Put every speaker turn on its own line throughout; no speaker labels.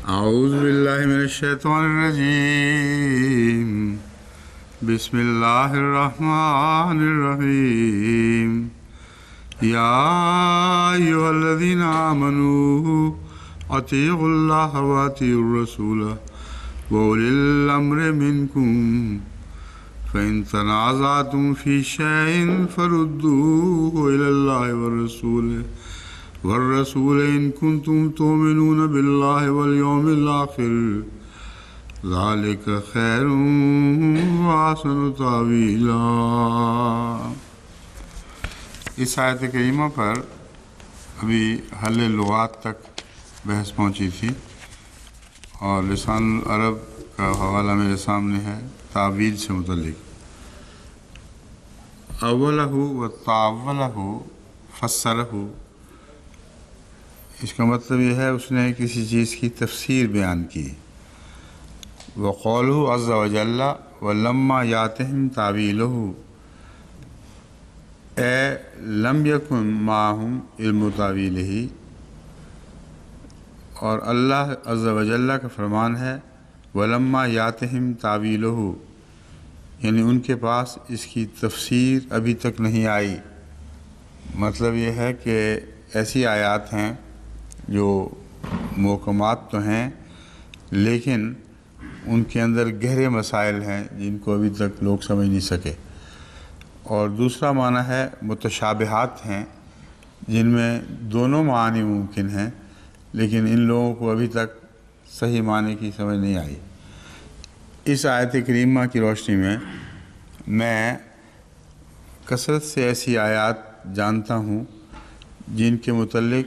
أعوذ بالله من الشيطان الرجيم. بسم الله الرحمن الرحيم. يا أيها الذين آمنوا أطيعوا الله وأطيعوا الرسول وأولي الأمر منكم فإن تنازعتم في شيء فردوه إلى الله والرسول إن كنتم تؤمنون بالله واليوم الآخر ذلك خير وأحسن تأويلا. اس آیت کریمہ پر ابھی حل لغات تک بحث پہنچی تھی اور لسان العرب کا حوالہ میرے سامنے ہے تعویل سے متعلق. اولہ و تعولہ فسرہ، اس کا مطلب یہ ہے اس نے کسی چیز کی تفسیر بیان کی. وقولہ عز وجل ولما یاتہم تعویلہ اے لم یکن معہم علم تعویلہ، اور اللہ عز وجل کا فرمان ہے ولما یاتہم تعویلہ، یعنی ان کے پاس اس کی تفسیر ابھی تک نہیں آئی. مطلب یہ ہے کہ ایسی آیات ہیں جو محکمات تو ہیں لیکن ان کے اندر گہرے مسائل ہیں جن کو ابھی تک لوگ سمجھ نہیں سکے. اور دوسرا معنی ہے متشابہات ہیں جن میں دونوں معانی ممکن ہیں لیکن ان لوگوں کو ابھی تک صحیح معنی کی سمجھ نہیں آئی. اس آیت کریمہ کی روشنی میں کثرت سے ایسی آیات جانتا ہوں جن کے متعلق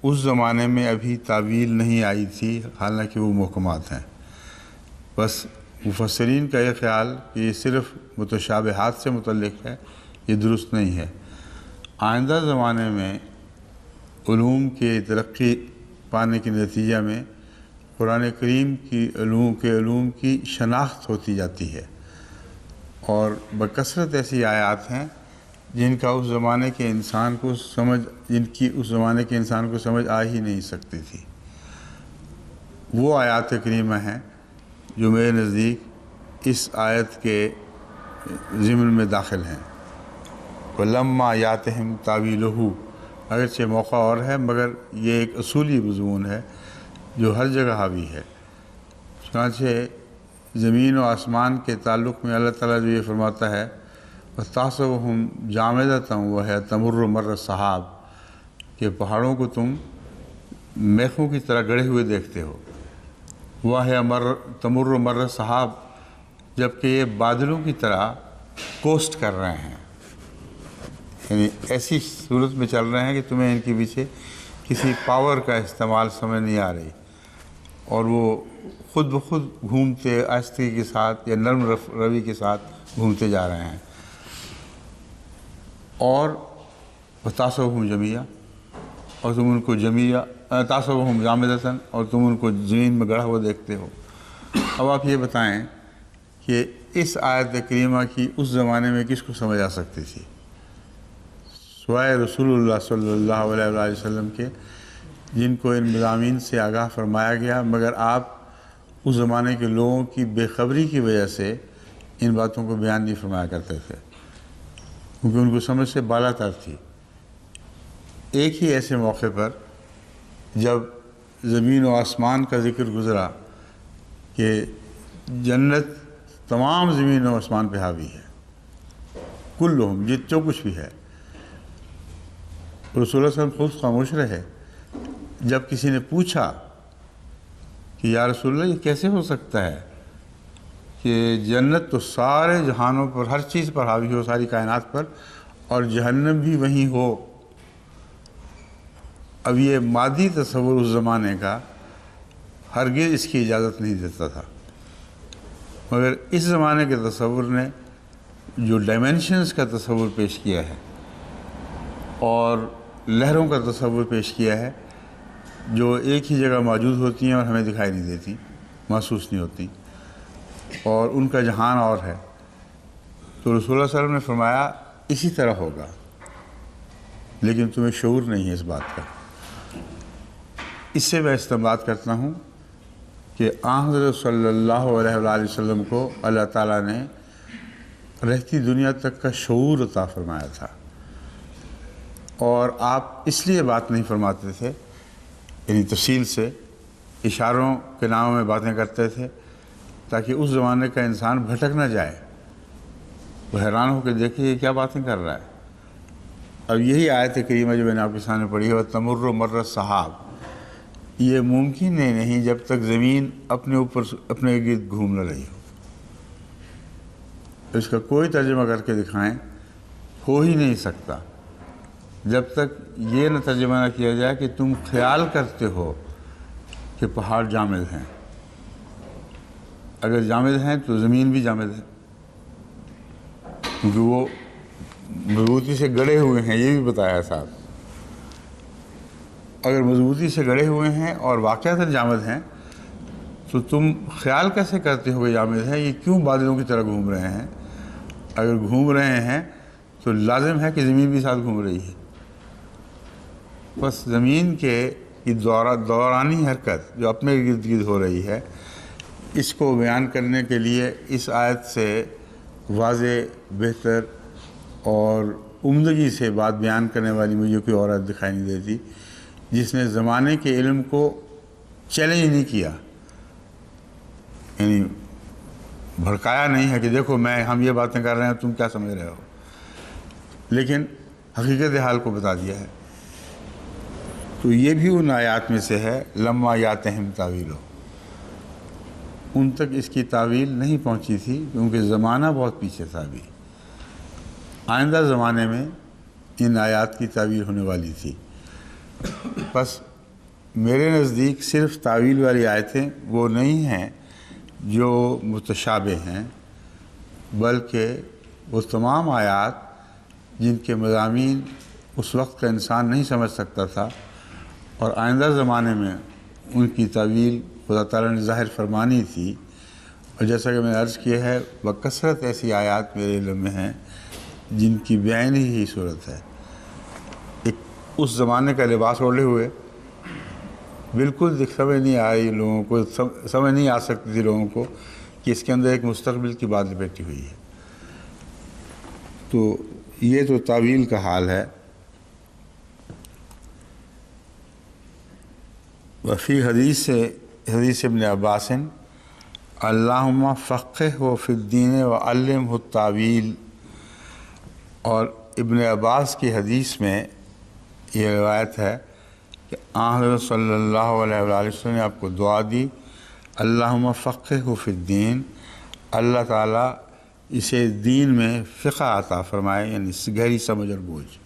اس زمانے میں ابھی تعویل نہیں آئی تھی حالانکہ وہ محکمات ہیں. بس مفسرین کا یہ خیال کہ یہ صرف متشابہات سے متعلق ہے یہ درست نہیں ہے. آئندہ زمانے میں علوم کے ترقی پانے کے نتیجہ میں قرآن کریم کی علوم کی شناخت ہوتی جاتی ہے اور بکثرت ایسی آیات ہیں جن کی اس زمانے کے انسان کو سمجھ آ ہی نہیں سکتی تھی. وہ آیات کریمہ ہیں جو میرے نزدیک اس آیت کے ضمن میں داخل ہیں. وَلَمَّا يَأْتِهِمْ تَأْوِيلُهُ، اگرچہ موقع اور ہے مگر یہ ایک اصولی مضمون ہے جو ہر جگہ حاوی ہے. چنانچہ زمین و آسمان کے تعلق میں اللہ تعالیٰ جو یہ فرماتا ہے وَتَحْسَبُهُمْ جَامِدَةً وَهِيَ تَمُرُّ مَرَّ السَّحَابِ، کہ پہاڑوں کو تم میخوں کی طرح گڑے ہوئے دیکھتے ہو. وَهِيَ تَمُرُّ مَرَّ السَّحَابِ، جبکہ یہ بادلوں کی طرح کوسٹ کر رہے ہیں، یعنی ایسی صورت میں چل رہے ہیں کہ تمہیں ان کے پیچھے کسی پاور کا استعمال سمجھ نہیں آ رہی اور وہ خود بخود گھومتے آہستگی کے ساتھ یا نرم روی کے ساتھ گھومتے جا رہے ہیں. اور وَتَحْسَبُهُمْ جَمِيعًا، اور تم ان کو تَحْسَبُهُمْ جَامِدَةً، اور تم ان کو زمین میں گڑا ہوا دیکھتے ہو. اب آپ یہ بتائیں کہ اس آیت کریمہ کی اس زمانے میں کس کو سمجھ آ سکتی تھی سوائے رسول اللہ صلی اللہ علیہ وسلم کے، جن کو ان مضامین سے آگاہ فرمایا گیا، مگر آپ اس زمانے کے لوگوں کی بے خبری کی وجہ سے ان باتوں کو بیان نہیں فرمایا کرتے تھے کیونکہ ان کو سمجھ سے بالا تر تھی. ایک ہی ایسے موقع پر جب زمین و آسمان کا ذکر گزرا کہ جنت تمام زمین و آسمان پہ حاوی ہے، کلہم، جو کچھ بھی ہے. رسول اللہ صلی اللہ علیہ وسلم خود خاموش رہے. جب کسی نے پوچھا کہ یا رسول اللہ یہ کیسے ہو سکتا ہے کہ جنت تو سارے جہانوں پر، ہر چیز پر حاوی ہو، ساری کائنات پر، اور جہنم بھی وہیں ہو. اب یہ مادی تصور اس زمانے کا ہرگز اس کی اجازت نہیں دیتا تھا، مگر اس زمانے کے تصور نے جو ڈائمینشنز کا تصور پیش کیا ہے اور لہروں کا تصور پیش کیا ہے جو ایک ہی جگہ موجود ہوتی ہیں اور ہمیں دکھائی نہیں دیتی، محسوس نہیں ہوتی، اور ان کا جہان اور ہے. تو رسول اللہ صلی اللہ علیہ وسلم نے فرمایا اسی طرح ہوگا، لیکن تمہیں شعور نہیں ہے اس بات کا. اس سے میں استنباط کرتا ہوں کہ حضرت صلی اللہ علیہ وآلہ وسلم کو اللہ تعالیٰ نے رہتی دنیا تک کا شعور عطا فرمایا تھا، اور آپ اس لیے بات نہیں فرماتے تھے، یعنی تفصیل سے اشاروں کے ناموں میں باتیں کرتے تھے تاکہ اس زمانے کا انسان بھٹک نہ جائے، وہ حیران ہو کے دیکھے یہ کیا باتیں کر رہا ہے۔ اب یہی آیت کریمہ جو میں نے آپ کے سامنے پڑھی ہے، تمر مر السحاب، یہ ممکن نہیں جب تک زمین اپنے اوپر اپنے گرد گھوم نہ رہی ہو۔ اس کا کوئی ترجمہ کر کے دکھائیں، ہو ہی نہیں سکتا جب تک یہ نہ ترجمہ نہ کیا جائے کہ تم خیال کرتے ہو کہ پہاڑ جامد ہیں۔ اگر جامد ہیں تو زمین بھی جامد ہے، کیونکہ وہ مضبوطی سے گڑے ہوئے ہیں، یہ بھی بتایا صاحب۔ اگر مضبوطی سے گڑے ہوئے ہیں اور واقعتاً جامد ہیں تو تم خیال کیسے کرتے ہو کہ جامد ہیں؟ یہ کیوں بادلوں کی طرح گھوم رہے ہیں؟ اگر گھوم رہے ہیں تو لازم ہے کہ زمین بھی ساتھ گھوم رہی ہے۔ بس زمین کے یہ دورانی حرکت جو اپنے گرد گرد ہو رہی ہے، اس کو بیان کرنے کے لیے اس آیت سے واضح، بہتر اور عمدگی سے بات بیان کرنے والی مجھے کوئی اور آیت دکھائی نہیں دیتی جس نے زمانے کے علم کو چیلنج نہیں کیا، یعنی بھڑکایا نہیں ہے کہ دیکھو ہم یہ باتیں کر رہے ہیں تم کیا سمجھ رہے ہو، لیکن حقیقت حال کو بتا دیا ہے۔ تو یہ بھی ان آیات میں سے ہے، لما یاتہم تاویلہ، ان تک اس کی تعویل نہیں پہنچی تھی کیونکہ زمانہ بہت پیچھے تھا۔ ابھی آئندہ زمانے میں ان آیات کی تعویل ہونے والی تھی۔ بس میرے نزدیک صرف تعویل والی آیتیں وہ نہیں ہیں جو متشابہ ہیں، بلکہ وہ تمام آیات جن کے مضامین اس وقت کا انسان نہیں سمجھ سکتا تھا اور آئندہ زمانے میں ان کی تعویل خدا تعالیٰ نے ظاہر فرمانی تھی۔ اور جیسا کہ میں نے عرض کیا ہے، بکثرت ایسی آیات میرے علم میں ہیں جن کی بعین ہی صورت ہے۔ ایک اس زمانے کا لباس اوڑھے ہوئے بالکل سمجھ نہیں آئی لوگوں کو، سمجھ نہیں آ سکتی تھی لوگوں کو کہ اس کے اندر ایک مستقبل کی بات لپیٹی ہوئی ہے۔ تو یہ تو تعویل کا حال ہے۔ وفی حدیث ابن عباس اللہم فقہہ فی الدین وعلمہ التاویل، اور ابن عباس کی حدیث میں یہ روایت ہے کہ حضرت صلی اللہ علیہ وآلہ وسلم نے آپ کو دعا دی، اللہم فقہہ فی الدین، اللہ تعالیٰ اسے دین میں فقہ عطا فرمائے، یعنی گہری سمجھ اور بوجھ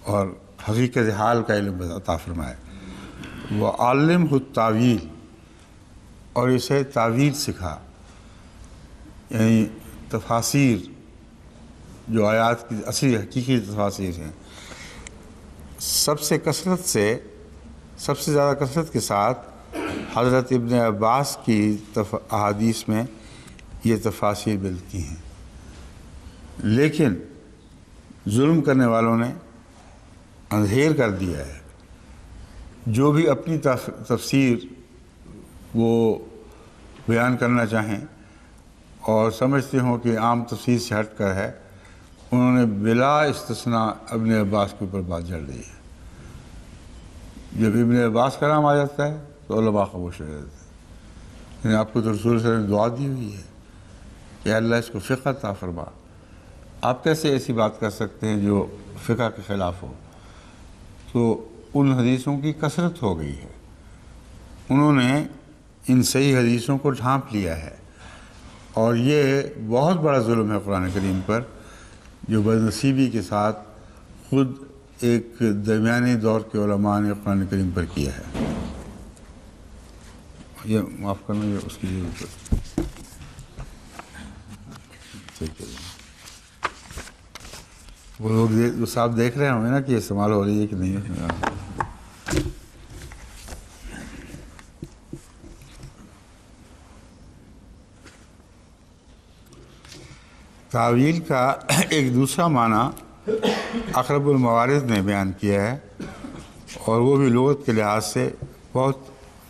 اور حقیقت حال کا علم عطا فرمائے۔ وعلمہ التاویل، اور اسے تعویل سکھا، یعنی تفاسیر جو آیات کی اصلی حقیقی تفاسیر ہیں، سب سے زیادہ کثرت کے ساتھ حضرت ابن عباس کی احادیث میں یہ تفاسیر ملتی ہیں، لیکن ظلم کرنے والوں نے اندھیر کر دیا ہے۔ جو بھی اپنی تفسیر وہ بیان کرنا چاہیں اور سمجھتے ہوں کہ عام تفسیر سے ہٹ کر ہے، انہوں نے بلا استثناء ابن عباس کے اوپر بات جڑ رہی ہے۔ جب ابن عباس کا نام آ جاتا ہے تو علماء خاموش رہ جاتے ہیں۔ یعنی آپ کو تو رسول صلی اللہ علیہ وسلم نے دعا دی ہوئی ہے کہ اللہ اس کو فقہ عطا فرما، آپ کیسے ایسی بات کر سکتے ہیں جو فقہ کے خلاف ہو؟ تو ان حدیثوں کی کثرت ہو گئی ہے، انہوں نے ان صحیح حدیثوں کو ڈھانپ لیا ہے، اور یہ بہت بڑا ظلم ہے قرآن کریم پر جو بدنصیبی کے ساتھ خود ایک درمیانی دور کے علماء نے قرآن کریم پر کیا ہے۔ یہ معاف کرنا، یہ اس کی ضرورت ہے۔ وہ لوگ صاحب دیکھ رہے ہوں گے نا کہ استعمال ہو رہی ہے کہ نہیں۔ تعویل کا ایک دوسرا معنی اقرب الموارد نے بیان کیا ہے، اور وہ بھی لغت کے لحاظ سے بہت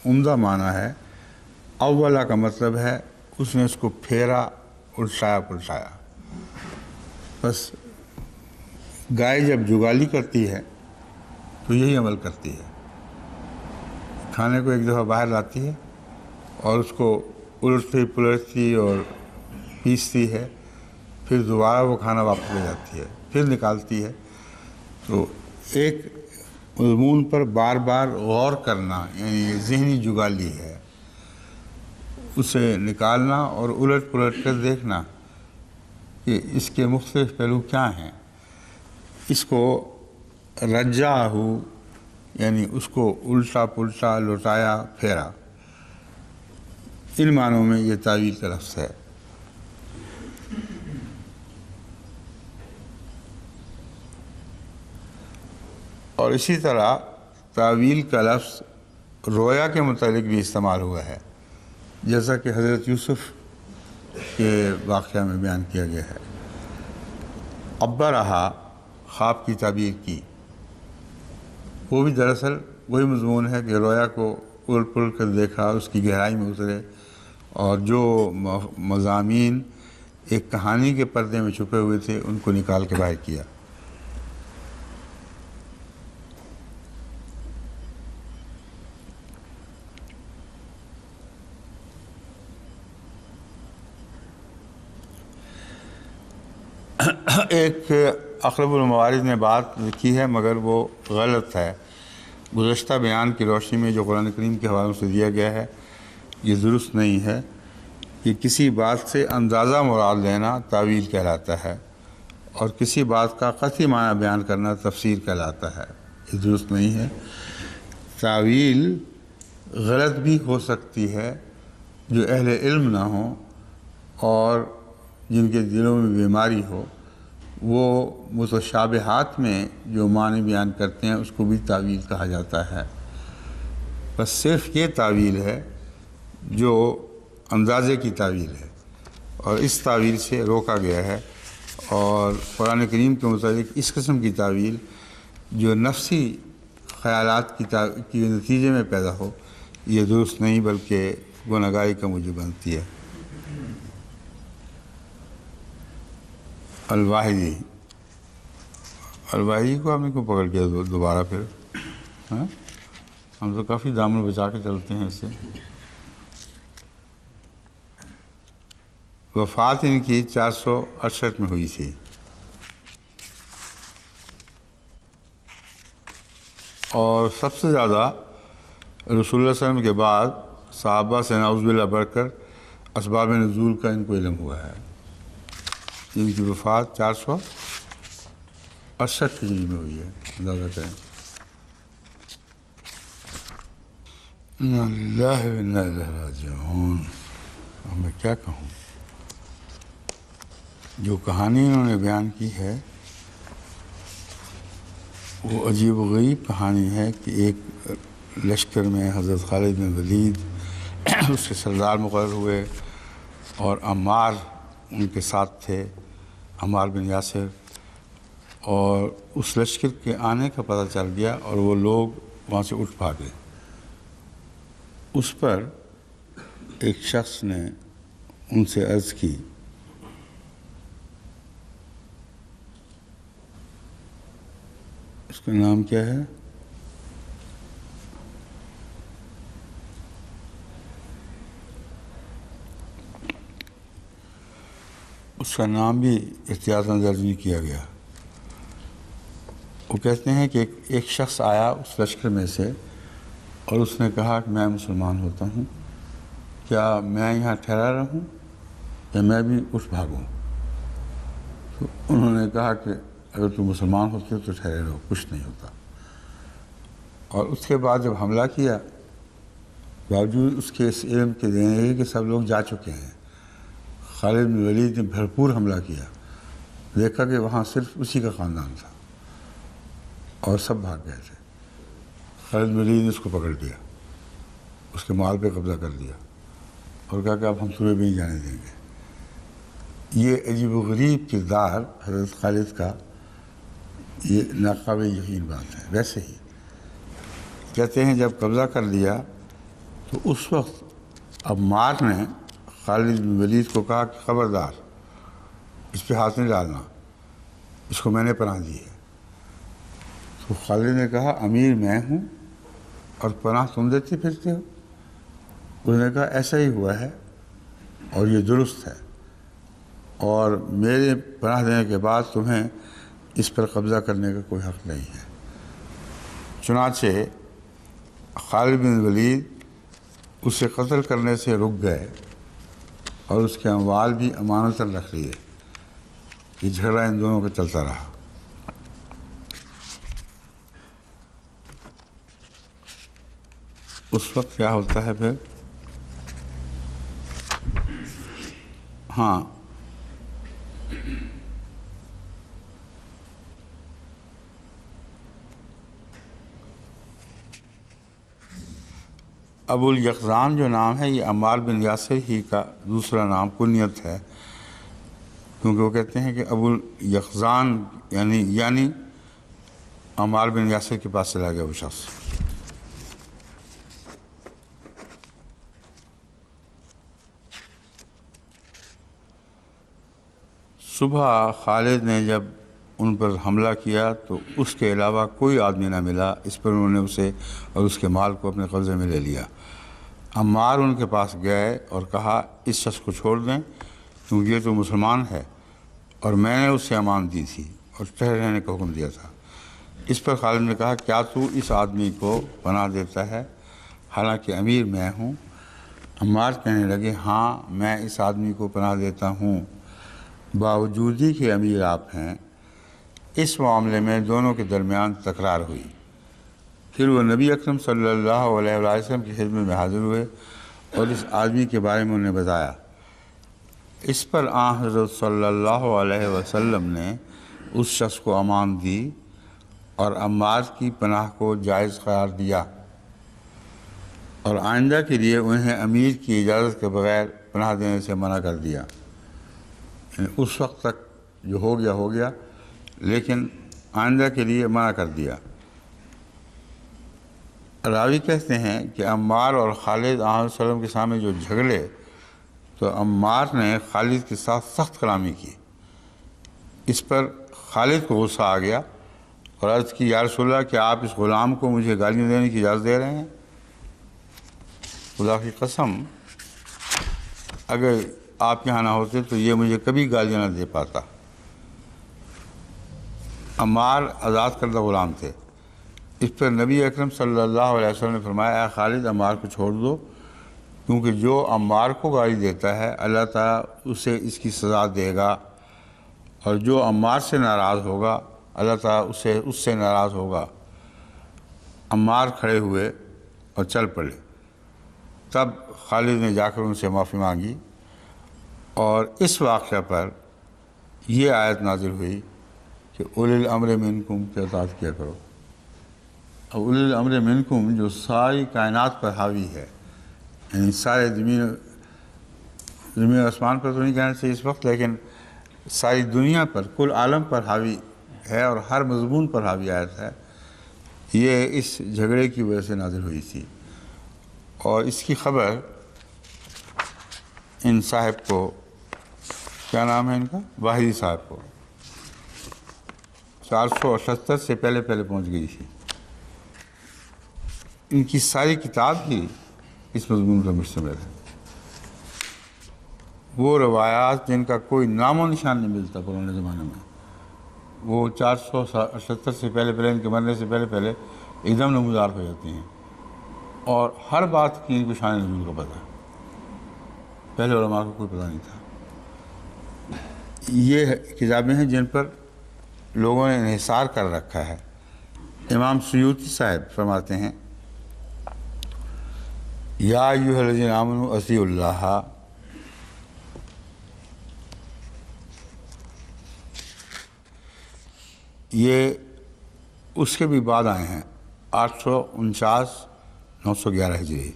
عمدہ معنی ہے۔ اولا کا مطلب ہے اس نے اس کو پھیرا، الٹایا پلٹایا۔ بس گائے جب جگالی کرتی ہے تو یہی عمل کرتی ہے، کھانے کو ایک دفعہ باہر لاتی ہے اور اس کو الٹتی پلٹتی اور پیستی ہے، پھر دوبارہ وہ کھانا واپس لے جاتی ہے، پھر نکالتی ہے۔ تو ایک مضمون پر بار بار غور کرنا، یعنی یہ ذہنی جگالی ہے، اسے نکالنا اور الٹ پلٹ کر دیکھنا کہ اس کے مختلف پہلو کیا ہیں۔ اس کو رجعہ، یعنی اس کو الٹا پلٹا، لوٹایا پھیرا، ان معنوں میں یہ تاویل کا لفظ ہے۔ اور اسی طرح تاویل کا لفظ رویا کے متعلق بھی استعمال ہوا ہے، جیسا کہ حضرت یوسف کے واقعہ میں بیان کیا گیا ہے۔ ابا رہا، خواب کی تعبیر کی، وہ بھی دراصل وہی مضمون ہے کہ رویا کو الٹ پلٹ کر دیکھا، اس کی گہرائی میں اترے اور جو مضامین ایک کہانی کے پردے میں چھپے ہوئے تھے ان کو نکال کے باہر کیا۔ ایک اقرب الموارد نے بات لکھی ہے مگر وہ غلط ہے۔ گزشتہ بیان کی روشنی میں جو قرآن کریم کے حوالوں سے دیا گیا ہے یہ درست نہیں ہے۔ کہ کسی بات سے اندازہ مراد لینا تاویل کہلاتا ہے اور کسی بات کا قطعی معنی بیان کرنا تفسیر کہلاتا ہے، یہ درست نہیں ہے۔ تاویل غلط بھی ہو سکتی ہے، جو اہل علم نہ ہوں اور جن کے دلوں میں بیماری ہو، وہ متشابہات میں جو معنی بیان کرتے ہیں اس کو بھی تاویل کہا جاتا ہے۔ بس صرف یہ تاویل ہے جو اندازے کی تاویل ہے اور اس تاویل سے روکا گیا ہے، اور قرآن کریم کے متعلق اس قسم کی تاویل جو نفسی خیالات کی نتیجے میں پیدا ہو، یہ درست نہیں بلکہ گناہگاری کا موجب بنتی ہے۔ الواحدی کو آپ نے کیوں پکڑ کیا دوبارہ پھر؟ ہاں، ہم تو کافی دامن بچا کے چلتے ہیں اس سے۔ وفات ان کی 468 میں ہوئی تھی، اور سب سے زیادہ رسول اللہ صلی اللہ علیہ وسلم کے بعد صحابہ سے نعوذ باللہ بڑھ کر اسباب نزول کا ان کو علم ہوا ہے۔ ان کی وفات 468 ہجری میں ہوئی ہے، اندازہ کریں۔ انا للہ و انا الیہ راجعون۔ اب میں کیا کہوں؟ جو کہانی انہوں نے بیان کی ہے وہ عجیب و غریب کہانی ہے کہ ایک لشکر میں حضرت خالد بن ولید اس کے سردار مقرر ہوئے اور عمار ان کے ساتھ تھے، عمار بن یاسر، اور اس لشکر کے آنے کا پتہ چل گیا اور وہ لوگ وہاں سے اٹھ بھاگے۔ اس پر ایک شخص نے ان سے عرض کی، اس کا نام کیا ہے؟ اس کا نام بھی احتیاطاً درج نہیں کیا گیا۔ وہ کہتے ہیں کہ ایک شخص آیا اس لشکر میں سے اور اس نے کہا کہ میں مسلمان ہوتا ہوں، کیا میں یہاں ٹھہرا رہوں یا میں بھی اٹھ بھاگوں؟ تو انہوں نے کہا کہ اگر تم مسلمان ہوتے تو ٹھہرے رہو، کچھ نہیں ہوتا۔ اور اس کے بعد جب حملہ کیا، باوجود اس کے اس علم کے دینے کہ سب لوگ جا چکے ہیں، خالد بن ولید نے بھرپور حملہ کیا، دیکھا کہ وہاں صرف اسی کا خاندان تھا اور سب بھاگ گئے تھے۔ خالد بن ولید نے اس کو پکڑ لیا، اس کے مال پہ قبضہ کر لیا اور کہا کہ اب ہم تمہیں بھی نہیں جانے دیں گے۔ یہ عجیب و غریب کردار حضرت خالد کا، یہ ناقابل یقین بات ہے۔ ویسے ہی کہتے ہیں جب قبضہ کر لیا تو اس وقت عمار نے خالد بن ولید کو کہا کہ خبردار اس پہ ہاتھ نہیں ڈالنا، اس کو میں نے پناہ دی ہے۔ تو خالد نے کہا امیر میں ہوں اور پناہ تم دیتے پھرتے ہو؟ انہوں نے کہا ایسا ہی ہوا ہے اور یہ درست ہے، اور میرے پناہ دینے کے بعد تمہیں اس پر قبضہ کرنے کا کوئی حق نہیں ہے۔ چنانچہ خالد بن ولید اسے قتل کرنے سے رک گئے اور اس کے اموال بھی امانتاً رکھ لیے۔ یہ جھگڑا ان دونوں کا چلتا رہا۔ اس وقت کیا ہوتا ہے پھر؟ ہاں، ابو الیقظان جو نام ہے یہ عمار بن یاسر ہی کا دوسرا نام کنیت ہے، کیونکہ وہ کہتے ہیں کہ ابو الیقظان یعنی عمار بن یاسر کے پاس چلا گیا وہ شخص۔ صبح خالد نے جب ان پر حملہ کیا تو اس کے علاوہ کوئی آدمی نہ ملا، اس پر انہوں نے اسے اور اس کے مال کو اپنے قبضے میں لے لیا۔ عمار ان کے پاس گئے اور کہا اس شخص کو چھوڑ دیں کیونکہ یہ تو مسلمان ہے اور میں نے اس سے امان دی تھی اور ٹھہرے رہنے کا حکم دیا تھا۔ اس پر خالد نے کہا کیا تو اس آدمی کو پناہ دیتا ہے حالانکہ امیر میں ہوں؟ عمار کہنے لگے ہاں میں اس آدمی کو پناہ دیتا ہوں باوجود ہی کہ امیر آپ ہیں۔ اس معاملے میں دونوں کے درمیان تکرار ہوئی۔ پھر وہ نبی اکرم صلی اللہ علیہ وسلم کی خدمت میں حاضر ہوئے اور اس آدمی کے بارے میں انہیں بتایا۔ اس پر آن حضرت صلی اللہ علیہ وسلم نے اس شخص کو امان دی اور عمار کی پناہ کو جائز قرار دیا اور آئندہ کے لیے انہیں امیر کی اجازت کے بغیر پناہ دینے سے منع کر دیا۔ اس وقت تک جو ہو گیا لیکن آئندہ کے لیے منع کر دیا۔ راوی کہتے ہیں کہ عمار اور خالد آن وسلم کے سامنے جو جھگڑے تو عمار نے خالد کے ساتھ سخت کلامی کی۔ اس پر خالد کو غصہ آ گیا اور عرض کی یا رسول اللہ کیا آپ اس غلام کو مجھے گالیاں دینے کی اجازت دے رہے ہیں؟ خدا کی قسم اگر آپ یہاں نہ ہوتے تو یہ مجھے کبھی گالیاں نہ دے پاتا۔ عمار آزاد کردہ غلام تھے۔ اس پر نبی اکرم صلی اللہ علیہ وسلم نے فرمایا اے خالد عمار کو چھوڑ دو کیونکہ جو عمار کو گالی دیتا ہے اللہ تعالیٰ اسے اس کی سزا دے گا، اور جو عمار سے ناراض ہوگا اللہ تعالیٰ اس سے ناراض ہوگا۔ عمار کھڑے ہوئے اور چل پڑے۔ تب خالد نے جا کر ان سے معافی مانگی اور اس واقعہ پر یہ آیت نازل ہوئی کہ اولی الامر منکم کی اطاعت کیا کرو۔ اب اولی الامر منکم جو ساری کائنات پر حاوی ہے، یعنی سارے زمین و آسمان پر تو نہیں کہنا چاہیے اس وقت، لیکن ساری دنیا پر کل عالم پر حاوی ہے اور ہر مضمون پر حاوی آیت ہے، یہ اس جھگڑے کی وجہ سے نازل ہوئی تھی۔ اور اس کی خبر ان صاحب کو، کیا نام ہے ان کا، واحدی صاحب کو 478 سے پہلے پہنچ گئی تھی۔ ان کی ساری کتاب ہی اس مضمون پر مشتمل ہے۔ وہ روایات جن کا کوئی نام و نشان نہیں ملتا پرانے زمانے میں، وہ 478 سے پہلے ان کے مرنے سے پہلے ایک دم نمودار ہو جاتی ہیں، اور ہر بات کی ان کو شان نزول کا پتہ ہے۔ پہلے علماء کو کوئی پتہ نہیں تھا۔ یہ کتابیں ہیں جن پر لوگوں نے انحصار کر رکھا ہے۔ امام سیوطی صاحب فرماتے ہیں یا ایھا الذین آمنوا اطیعوا اللہ، یہ اس کے بھی بعد آئے ہیں 849 911 ہجری۔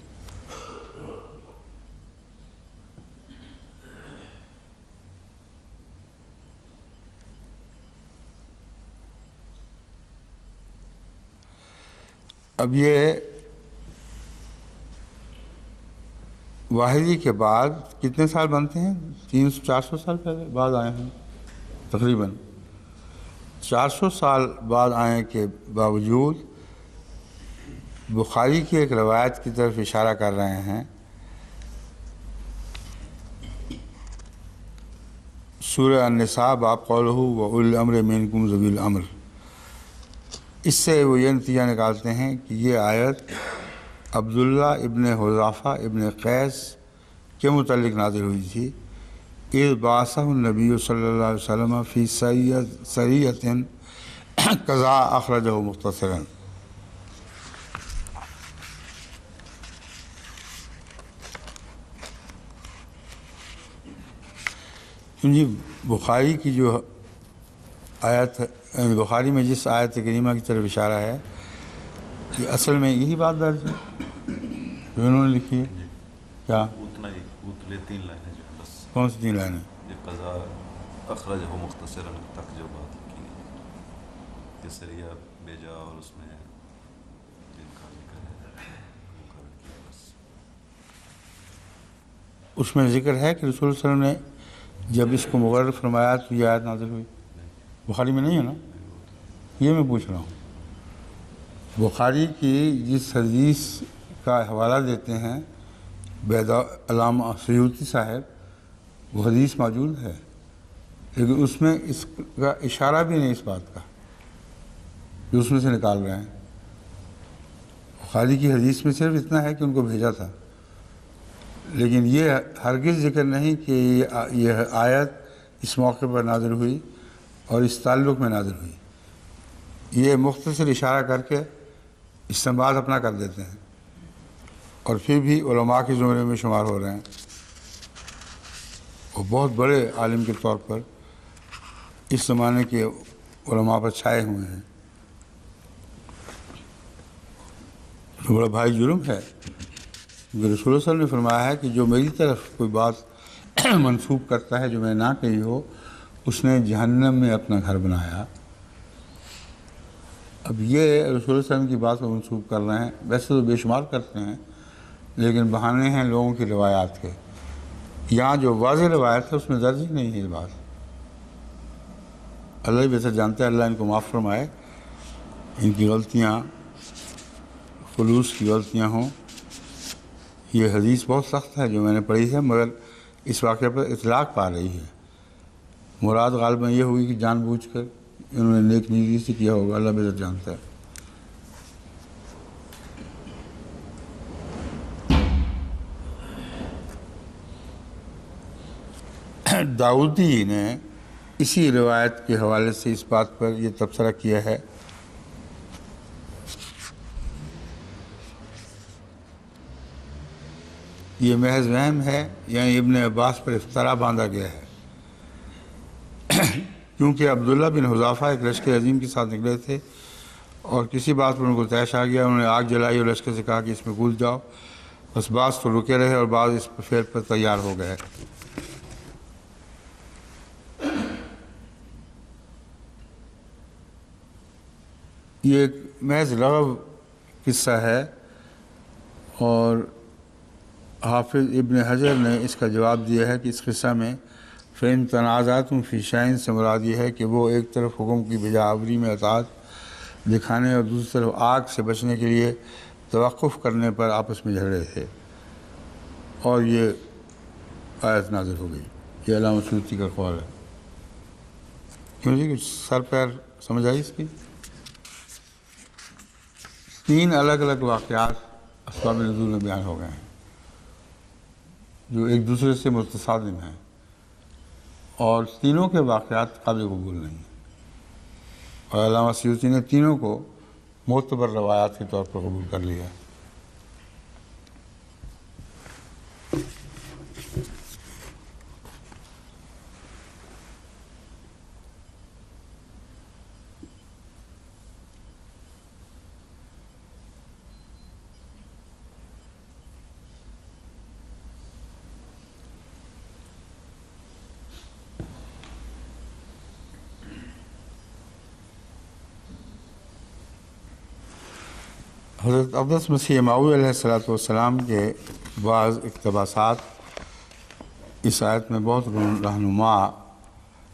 اب یہ واحدی کے بعد کتنے سال بنتے ہیں؟ 300-400 سال پہلے بعد آئے ہیں تقریباً. 400 سال بعد آنے کے باوجود بخاری کی ایک روایت کی طرف اشارہ کر رہے ہیں. سورہ النساء باب قولہ وَأُولِي الْأَمْرِ مِنْکُمْ ذَوِی الْأَمْرِ. اس سے وہ یہ نتیجہ نکالتے ہیں کہ یہ آیت عبداللہ ابن حذافہ ابن قیس کے متعلق نازل ہوئی تھی. اذ بعثہ النبی صلی اللہ علیہ وسلم فی سریۃ قضا اخرجہ مختصرا. جی بخاری کی جو آیت بخاری میں جس آیت کریمہ کی طرف اشارہ ہے کہ اصل میں یہی بات درج ہے جو انہوں نے لکھی ہے. کیا
اتنا ہی اتلے 3 لائنیں جو ہیں بس.
کون سی 3 لائنیں؟
یہ قضا اخرجہ مختصرا تک جو بات لکھی ہے کہ سریہ بھیجا اور اس میں جن کا ذکر ہے مقرر کیا بس.
اس میں ذکر ہے کہ رسول صلی اللہ علیہ وسلم نے جب اس کو مقرر فرمایا تو یہ آیت نازل ہوئی. بخاری میں نہیں ہے نا، یہ میں پوچھ رہا ہوں. بخاری کی جس حدیث کا حوالہ دیتے ہیں علامہ سیوطی صاحب، وہ حدیث موجود ہے، لیکن اس میں اس کا اشارہ بھی نہیں اس بات کا جو اس میں سے نکال رہے ہیں. بخاری کی حدیث میں صرف اتنا ہے کہ ان کو بھیجا تھا، لیکن یہ ہرگز ذکر نہیں کہ یہ آیت اس موقع پر نازل ہوئی اور اس تعلق میں نازل ہوئی. یہ مختصر اشارہ کر کے استنباط اپنا کر دیتے ہیں اور پھر بھی علماء کے زمرے میں شمار ہو رہے ہیں. وہ بہت بڑے عالم کے طور پر اس زمانے کے علماء پر چھائے ہوئے ہیں. تو بڑا بھائی جرم ہے کہ رسول اللہ صلی اللہ علیہ وسلم نے فرمایا ہے کہ جو میری طرف کوئی بات منسوب کرتا ہے جو میں نے نہ کہی ہو، اس نے جہنم میں اپنا گھر بنایا. اب یہ رسول اللہ صلی اللہ علیہ وسلم کی بات کو منسوب کر رہے ہیں. ویسے تو بے شمار کرتے ہیں، لیکن بہانے ہیں لوگوں کی روایات کے. یہاں جو واضح روایت ہے اس میں درج ہی نہیں ہے یہ بات. اللہ ہی بہتر جانتا ہے، اللہ ان کو معاف فرمائے. ان کی غلطیاں خلوص کی غلطیاں ہوں. یہ حدیث بہت سخت ہے جو میں نے پڑھی ہے، مگر اس واقعے پر اطلاق پا رہی ہے. مراد غالباً یہ ہوئی کہ جان بوجھ کر انہوں نے نیک نیتی سے کیا ہوگا، اللہ بہتر جانتا ہے. داؤدی نے اسی روایت کے حوالے سے اس بات پر یہ تبصرہ کیا ہے یہ محض وہم ہے، یعنی ابن عباس پر افطرا باندھا گیا ہے. کیونکہ عبداللہ بن حذافہ ایک لشکر عظیم کے ساتھ نکلے تھے اور کسی بات پر ان کو طیش آ گیا. انہوں نے آگ جلائی اور لشکر سے کہا کہ اس میں کود جاؤ. بس بعض تو رکے رہے اور بعض اس فعل پر تیار ہو گئے. یہ ایک محض لغو قصہ ہے اور حافظ ابن حجر نے اس کا جواب دیا ہے کہ اس قصہ میں فَإِن تَنَازَعْتُمْ فِي شَيْءٍ سے مراد یہ ہے کہ وہ ایک طرف حکم کی بجا آوری میں اطاعت دکھانے اور دوسری طرف آگ سے بچنے کے لیے توقف کرنے پر آپس میں جھگڑے تھے اور یہ آیت نازل ہو گئی. یہ علامہ سیوطی کا قول ہے. کیوں جی کچھ سر پیر سمجھ آئی اس کی؟ 3 الگ الگ واقعات اسباب نزول میں بیان ہو گئے ہیں جو ایک دوسرے سے متصادم ہیں اور تینوں کے واقعات قابل قبول نہیں ہیں، اور علامہ سیوطی نے تینوں کو معتبر روایات کے طور پر قبول کر لیا. حضرت اقدس مسیح ماعود علیہ الصلوۃ والسلام کے بعض اقتباسات اس آیت میں بہت رہنما،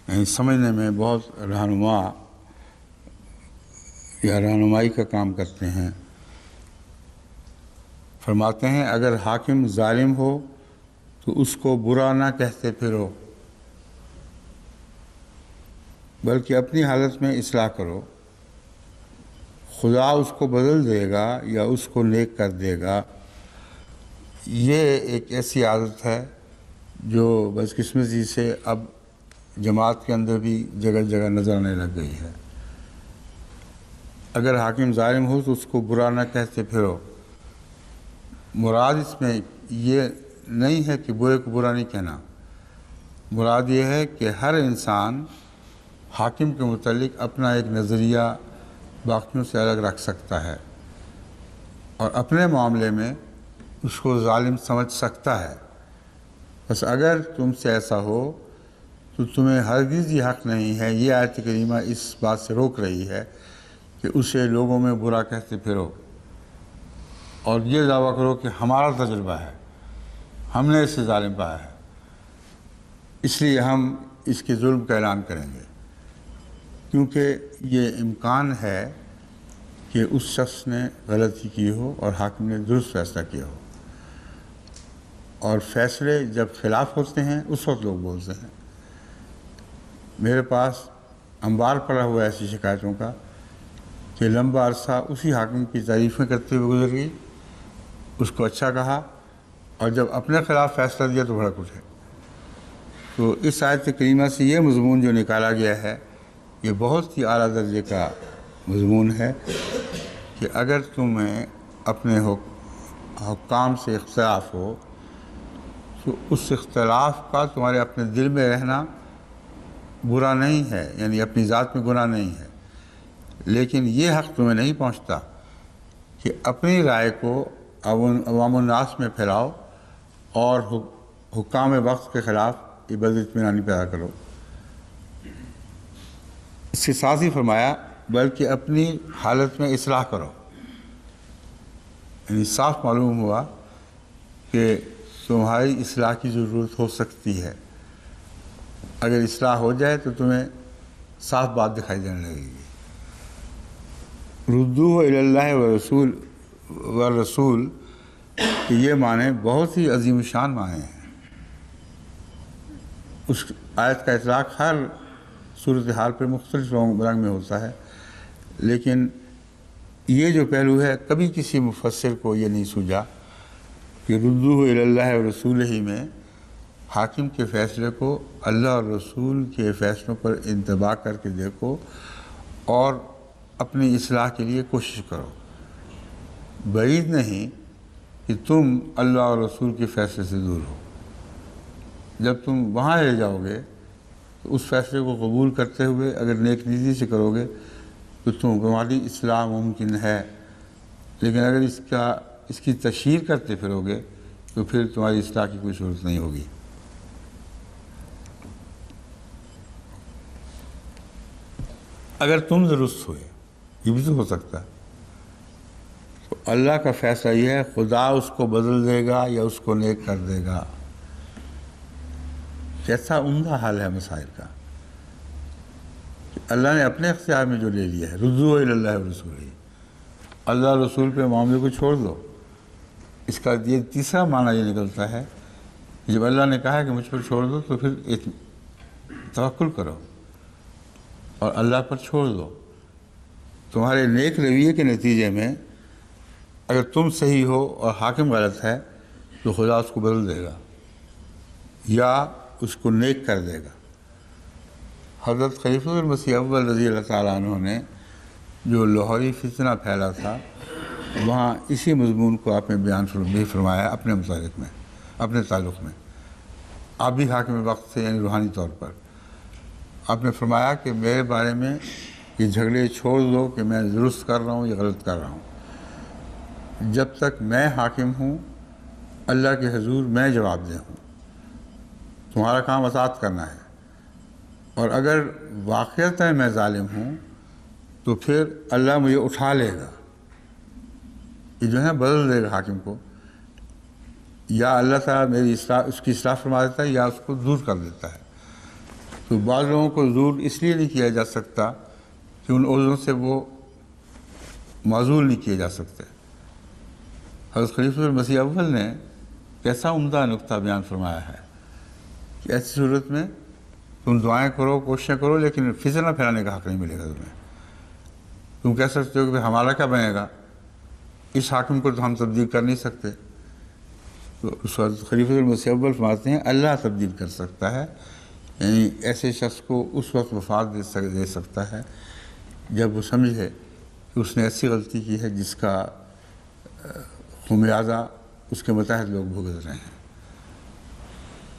یعنی سمجھنے میں بہت رہنما یا رہنمائی کا کام کرتے ہیں۔ فرماتے ہیں اگر حاکم ظالم ہو تو اس کو برا نہ کہتے پھرو، بلکہ اپنی حالت میں اصلاح کرو، خدا اس کو بدل دے گا یا اس کو نیک کر دے گا۔ یہ ایک ایسی عادت ہے جو بدقسمتی سے اب جماعت کے اندر بھی جگہ جگہ نظر آنے لگ گئی ہے۔ اگر حاکم ظالم ہو تو اس کو برا نہ کہتے پھرو، مراد اس میں یہ نہیں ہے کہ برے کو برا نہیں کہنا، مراد یہ ہے کہ ہر انسان حاکم کے متعلق اپنا ایک نظریہ باقیوں سے الگ رکھ سکتا ہے اور اپنے معاملے میں اس کو ظالم سمجھ سکتا ہے۔ بس اگر تم سے ایسا ہو تو تمہیں ہرگز یہ حق نہیں ہے، یہ آیت کریمہ اس بات سے روک رہی ہے کہ اسے لوگوں میں برا کہتے پھرو اور یہ دعویٰ کرو کہ ہمارا تجربہ ہے، ہم نے اسے ظالم پایا ہے، اس لیے ہم اس کے ظلم کا اعلان کریں گے، کیونکہ یہ امکان ہے کہ اس شخص نے غلطی کی ہو اور حاکم نے درست فیصلہ کیا ہو، اور فیصلے جب خلاف ہوتے ہیں اس وقت لوگ بولتے ہیں۔ میرے پاس انبار پڑا ہوا ہے ایسی شکایتوں کا کہ لمبا عرصہ اسی حاکم کی تعریفیں کرتے ہوئے گزر گئی، اس کو اچھا کہا، اور جب اپنے خلاف فیصلہ دیا تو بھڑک اٹھے۔ تو اس آیت کریمہ سے یہ مضمون جو نکالا گیا ہے یہ بہت ہی اعلیٰ درجے کا مضمون ہے کہ اگر تمہیں اپنے حکام سے اختلاف ہو تو اس اختلاف کا تمہارے اپنے دل میں رہنا برا نہیں ہے، یعنی اپنی ذات میں گناہ نہیں ہے، لیکن یہ حق تمہیں نہیں پہنچتا کہ اپنی رائے کو عوام الناس میں پھیلاؤ اور حکام وقت کے خلاف بد اطمینانی پیدا کرو۔ اس کے ساتھ ہی فرمایا بلکہ اپنی حالت میں اصلاح کرو، یعنی صاف معلوم ہوا کہ تمہاری اصلاح کی ضرورت ہو سکتی ہے۔ اگر اصلاح ہو جائے تو تمہیں صاف بات دکھائی دینے لگے گی۔ ردوہ الی اللہ والرسول کہ یہ معنی بہت ہی عظیم الشان معنی ہیں۔ اس آیت کا اطلاق ہر صورتحال پر مختلف رنگ میں ہوتا ہے، لیکن یہ جو پہلو ہے کبھی کسی مفسر کو یہ نہیں سوجا کہ ردوہ الی اللہ ورسولہ ہی میں حاکم کے فیصلے کو اللہ اور رسول کے فیصلوں پر انتباہ کر کے دیکھو اور اپنی اصلاح کے لیے کوشش کرو۔ بعید نہیں کہ تم اللہ اور رسول کے فیصلے سے دور ہو۔ جب تم وہاں رہ جاؤ گے تو اس فیصلے کو قبول کرتے ہوئے اگر نیک نیتی سے کرو گے تو تمہاری اصلاح ممکن ہے، لیکن اگر اس کی تشہیر کرتے پھرو گے تو پھر تمہاری اصلاح کی کوئی صورت نہیں ہوگی۔ اگر تم درست ہوئے، یہ بھی تو ہو سکتا ہے، تو اللہ کا فیصلہ یہ ہے خدا اس کو بدل دے گا یا اس کو نیک کر دے گا۔ کیسا عمدہ حال ہے مسائل کا کہ اللہ نے اپنے اختیار میں جو لے لیا ہے۔ ردوہ الی اللہ ورسولہ، اللہ رسول پہ معاملے کو چھوڑ دو۔ اس کا یہ تیسرا معنی یہ نکلتا ہے کہ جب اللہ نے کہا کہ مجھ پر چھوڑ دو تو پھر ایک توکل کرو اور اللہ پر چھوڑ دو۔ تمہارے نیک رویے کے نتیجے میں اگر تم صحیح ہو اور حاکم غلط ہے تو خدا اس کو بدل دے گا یا اس کو نیک کر دے گا۔ حضرت خلیفہ المسیح اول رضی اللہ تعالیٰ عنہ نے جو لاہوری فتنہ پھیلا تھا وہاں اسی مضمون کو آپ نے بیان بھی فرمایا اپنے متعلق میں، اپنے تعلق میں۔ آپ بھی حاکم وقت سے، یعنی روحانی طور پر آپ نے فرمایا کہ میرے بارے میں یہ جھگڑے چھوڑ دو کہ میں درست کر رہا ہوں یا غلط کر رہا ہوں۔ جب تک میں حاکم ہوں اللہ کے حضور میں جواب دہ ہوں، تمہارا کام اطاعت کرنا ہے، اور اگر واقعتاً میں ظالم ہوں تو پھر اللہ مجھے اٹھا لے گا یہ جو ہے بدل دے گا حاکم کو، یا اللہ تعالیٰ میری اس کی اصلاح فرما دیتا ہے یا اس کو دور کر دیتا ہے۔ تو بعض لوگوں کو دور اس لیے نہیں کیا جا سکتا کہ ان عذروں سے وہ معزول نہیں کیے جا سکتے۔ حضرت خلیفۃ المسیح اول نے کیسا عمدہ نقطہ بیان فرمایا ہے کہ ایسی صورت میں تم دعائیں کرو، کوششیں کرو، لیکن فتنہ پھیلانے کا حق نہیں ملے گا تمہیں۔ تم کہہ سکتے ہو کہ ہمارا کیا بنے گا، اس حاکم کو تو ہم تبدیل کر نہیں سکتے۔ تو اس وقت خلیفۃ المسیح اول فرماتے ہیں اللہ تبدیل کر سکتا ہے، یعنی ایسے شخص کو اس وقت وفات دے سکتا ہے جب وہ سمجھے کہ اس نے ایسی غلطی کی ہے جس کا خمیازہ اس کے متحد لوگ بھگت رہے ہیں۔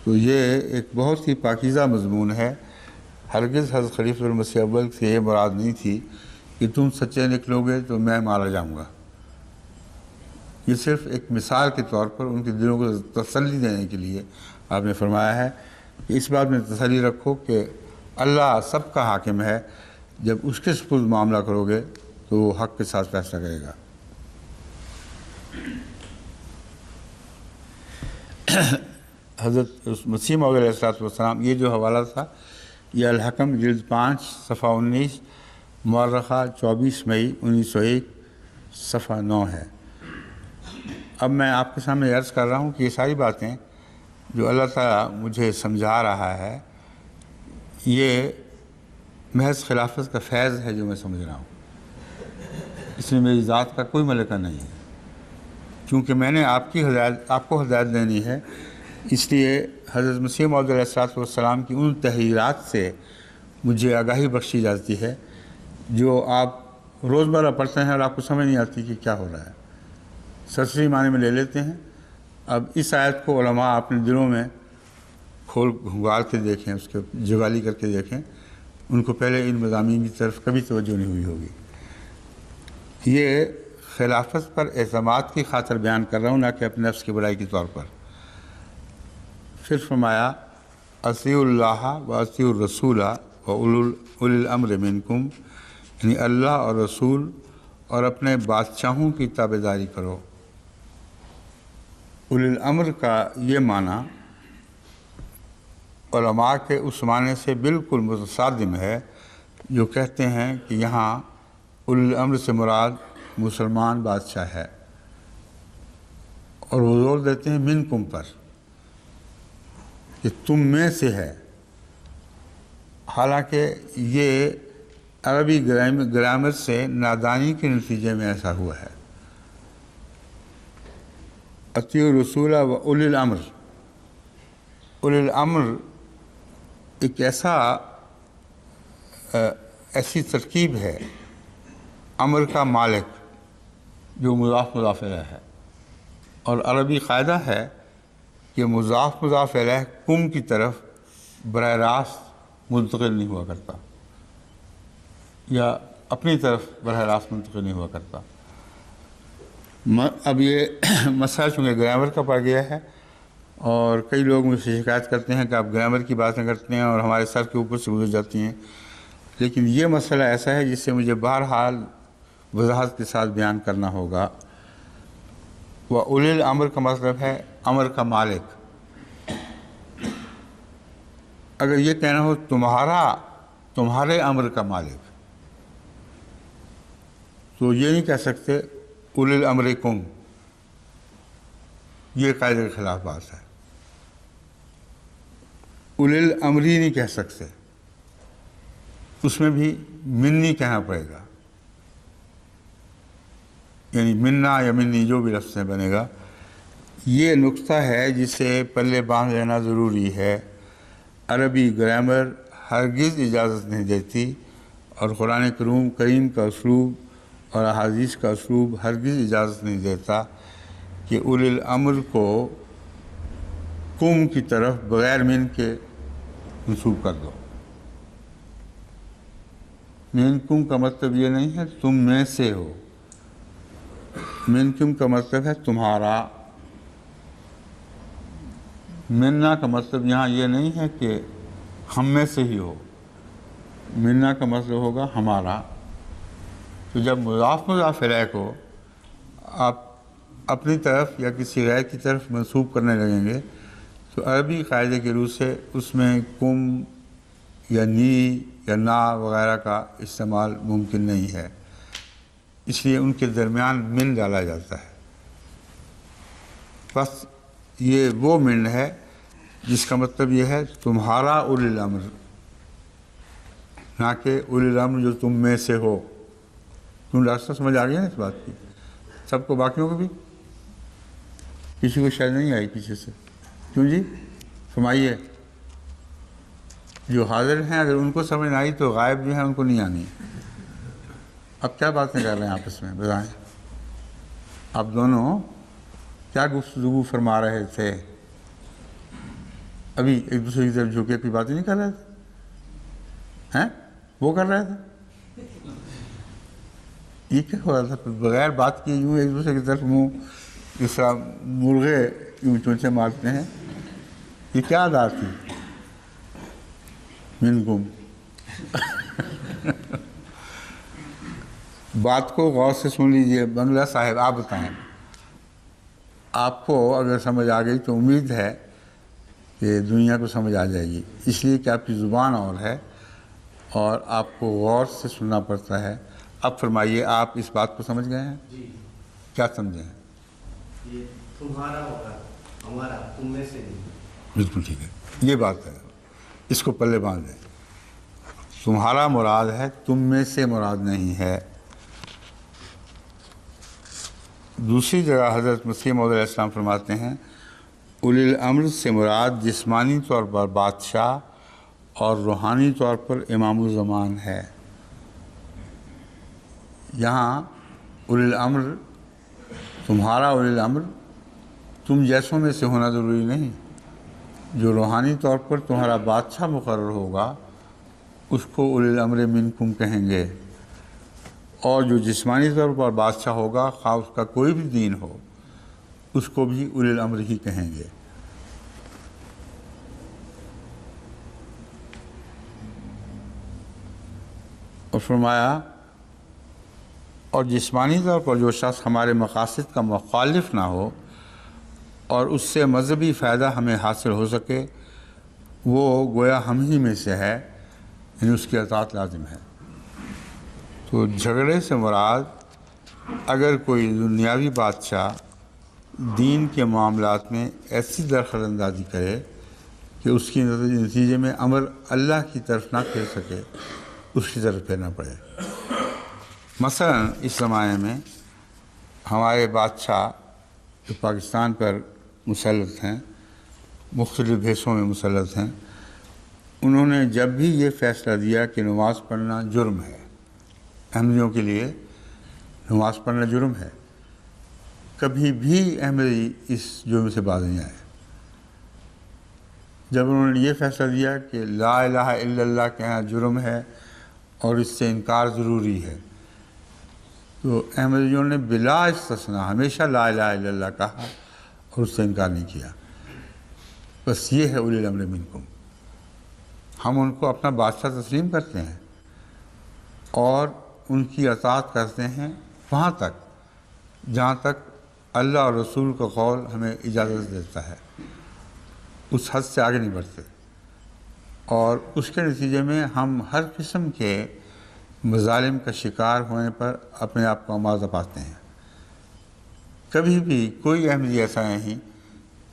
تو یہ ایک بہت ہی پاکیزہ مضمون ہے۔ ہرگز حضرت خلیفۃ المسیح اول سے یہ مراد نہیں تھی کہ تم سچے نکلو گے تو میں مارا جاؤں گا۔ یہ صرف ایک مثال کے طور پر ان کے دلوں کو تسلی دینے کے لیے آپ نے فرمایا ہے کہ اس بات میں تسلی رکھو کہ اللہ سب کا حاکم ہے، جب اس کے سپرد معاملہ کرو گے تو وہ حق کے ساتھ فیصلہ کرے گا۔ حضرت مسیح موعود علیہ السلام، یہ جو حوالہ تھا یہ الحکم جلد 5 صفحہ 19، مورخہ 24 مئی 1901 صفحہ 9 ہے۔ اب میں آپ کے سامنے عرض کر رہا ہوں کہ یہ ساری باتیں جو اللہ تعالیٰ مجھے سمجھا رہا ہے یہ محض خلافت کا فیض ہے جو میں سمجھ رہا ہوں، اس میں میری ذات کا کوئی ملکہ نہیں ہے۔ کیونکہ میں نے آپ کو ہدایت دینی ہے، اس لیے حضرت مسیح موعود علیہ السلام کی ان تحریرات سے مجھے آگاہی بخشی جاتی ہے جو آپ روزمرہ پڑھتے ہیں اور آپ کو سمجھ نہیں آتی کہ کیا ہو رہا ہے، سرسری معنی میں لے لیتے ہیں۔ اب اس آیت کو علماء اپنے دلوں میں گھال کے دیکھیں، اس کے جگالی کر کے دیکھیں، ان کو پہلے ان مضامین کی طرف کبھی توجہ نہیں ہوئی ہوگی۔ یہ خلافت پر اعتماد کی خاطر بیان کر رہا ہوں، نہ کہ اپنے نفس کی بڑائی کے طور پر۔ پھر فرمایا اطیعوا اللہ و اطیعوا الرسول و اولی الامر منکم، یعنی اللہ اور رسول اور اپنے بادشاہوں کی تابع داری کرو۔ اولی الامر کا یہ معنی علماء کے اس معنی سے بالکل متصادم ہے جو کہتے ہیں کہ یہاں اولی الامر سے مراد مسلمان بادشاہ ہے، اور وہ زور دیتے ہیں منکم پر کہ تم میں سے ہے، حالانکہ یہ عربی گرامر سے نادانی کے نتیجے میں ایسا ہوا ہے۔ اطیعوا الرسول و اولی الامر، اولی الامر ایک ایسی ترکیب ہے، امر کا مالک جو مضاف الیہ ہے، اور عربی قاعدہ ہے کہ مضاف الیہ کم کی طرف براہ راست منتقل نہیں ہوا کرتا، یا اپنی طرف براہ راست منتقل نہیں ہوا کرتا۔ اب یہ مسئلہ چونکہ گرامر کا پڑ گیا ہے، اور کئی لوگ مجھ سے شکایت کرتے ہیں کہ آپ گرامر کی باتیں کرتے ہیں اور ہمارے سر کے اوپر سے گزر جاتی ہیں، لیکن یہ مسئلہ ایسا ہے جس سے مجھے بہرحال وضاحت کے ساتھ بیان کرنا ہوگا۔ وَأُولِي الْأَمْرِ کا مطلب ہے امر کا مالک۔ اگر یہ کہنا ہو تمہارے امر کا مالک، تو یہ نہیں کہہ سکتے اولی الامر کم، یہ قاعدے کے خلاف بات ہے۔ اولی الامر ہی نہیں کہہ سکتے، اس میں بھی منی کہنا پڑے گا، یعنی منا یا منی جو بھی لفظ سے بنے گا۔ یہ نقطہ ہے جسے پلے باندھ لینا ضروری ہے۔ عربی گرامر ہرگز اجازت نہیں دیتی، اور قرآن کریم کا اسلوب اور احادیث کا اسلوب ہرگز اجازت نہیں دیتا کہ اولی الامر کو کم کی طرف بغیر من کے منسوب کر دو۔ منکم کا مطلب یہ نہیں ہے تم میں سے ہو، منکم کا مطلب ہے تمہارا۔ منا کا مطلب یہاں یہ نہیں ہے کہ ہم میں سے ہی ہو، منا کا مطلب ہوگا ہمارا۔ تو جب مضاف الیہ کو آپ اپنی طرف یا کسی غیر کی طرف منسوب کرنے لگیں گے تو عربی قاعدے کے روح سے اس میں کم یا نی یا نا وغیرہ کا استعمال ممکن نہیں ہے، اس لیے ان کے درمیان من ڈالا جاتا ہے۔ بس یہ وہ من ہے جس کا مطلب یہ ہے تمہارا اولی الامر، نہ کہ اولی الامر جو تم میں سے ہو۔ تم راستہ سمجھ آ گیا نا اس بات کی؟ سب کو، باقیوں کو بھی؟ کسی کو شاید نہیں آئی پیچھے سے؟ کیوں جی؟ فرمائیے۔ جو حاضر ہیں اگر ان کو سمجھ نہ آئی تو غائب جو ہیں ان کو نہیں آنی۔ اب کیا باتیں کر رہے ہیں آپس میں بتائیں؟ آپ دونوں کیا گفتگو فرما رہے تھے؟ ابھی ایک دوسرے کی طرف جھکے کوئی باتیں نہیں کر رہے تھے ہیں؟ وہ کر رہے تھے؟ یہ کیا ہو رہا تھا؟ بغیر بات کیے یوں ایک دوسرے کی طرف منہ جس طرح مرغے یوں چونچے مارتے ہیں، یہ کیا عادت تھی؟ منکم بات کو غور سے سن لیجئے۔ بنگلہ صاحب آپ بتائیں، آپ کو اگر سمجھ آ گئی تو امید ہے کہ دنیا کو سمجھ آ جائے گی، اس لیے کہ آپ کی زبان اور ہے اور آپ کو غور سے سننا پڑتا ہے۔ اب فرمائیے، آپ اس بات کو سمجھ گئے ہیں؟
جی۔
کیا سمجھے ہیں؟
یہ تمہارا ہوگا، ہمارا، تم میں سے نہیں۔
بالکل ٹھیک ہے، یہ بات ہے، اس کو پلے باندھ دیں۔ تمہارا مراد ہے، تم میں سے مراد نہیں ہے۔ دوسری جگہ حضرت مسیح موعود علیہ السلام فرماتے ہیں اولی الامر سے مراد جسمانی طور پر بادشاہ اور روحانی طور پر امام الزمان ہے۔ یہاں اولی الامر، تمہارا اولی الامر تم جیسوں میں سے ہونا ضروری نہیں۔ جو روحانی طور پر تمہارا بادشاہ مقرر ہوگا اس کو اولی الامر منکم کہیں گے، اور جو جسمانی طور پر بادشاہ ہوگا خواہ اس کا کوئی بھی دین ہو اس کو بھی اولی الامر ہی کہیں گے۔ اور فرمایا اور جسمانی طور پر جو شخص ہمارے مقاصد کا مخالف نہ ہو اور اس سے مذہبی فائدہ ہمیں حاصل ہو سکے وہ گویا ہم ہی میں سے ہے، یعنی اس کی اطاعت لازم ہے۔ تو جھگڑے سے مراد اگر کوئی دنیاوی بادشاہ دین کے معاملات میں ایسی دخل اندازی کرے کہ اس کی نتیجے میں امر اللہ کی طرف نہ پھیر سکے، اس کی طرف پھیرنا پڑے۔ مثلا اس زمانے میں ہمارے بادشاہ جو پاکستان پر مسلط ہیں، مختلف حصوں میں مسلط ہیں، انہوں نے جب بھی یہ فیصلہ دیا کہ نماز پڑھنا جرم ہے، احمدیوں کے لیے نماز پڑھنا جرم ہے، کبھی بھی احمدی اس جرم سے باز نہیں آئے۔ جب انہوں نے یہ فیصلہ دیا کہ لا الہ الا اللہ کہنا جرم ہے اور اس سے انکار ضروری ہے، تو احمدیوں نے بلا استثناء ہمیشہ لا الہ الا اللہ کہا اور اس سے انکار نہیں کیا۔ بس یہ ہے اولی الامر منکم۔ ہم ان کو اپنا بادشاہ تسلیم کرتے ہیں اور ان کی اطاعت کرتے ہیں وہاں تک جہاں تک اللہ اور رسول کا قول ہمیں اجازت دیتا ہے، اس حد سے آگے نہیں بڑھتے، اور اس کے نتیجے میں ہم ہر قسم کے مظالم کا شکار ہونے پر اپنے آپ کو آمادہ پاتے ہیں۔ کبھی بھی کوئی احمدی ایسا نہیں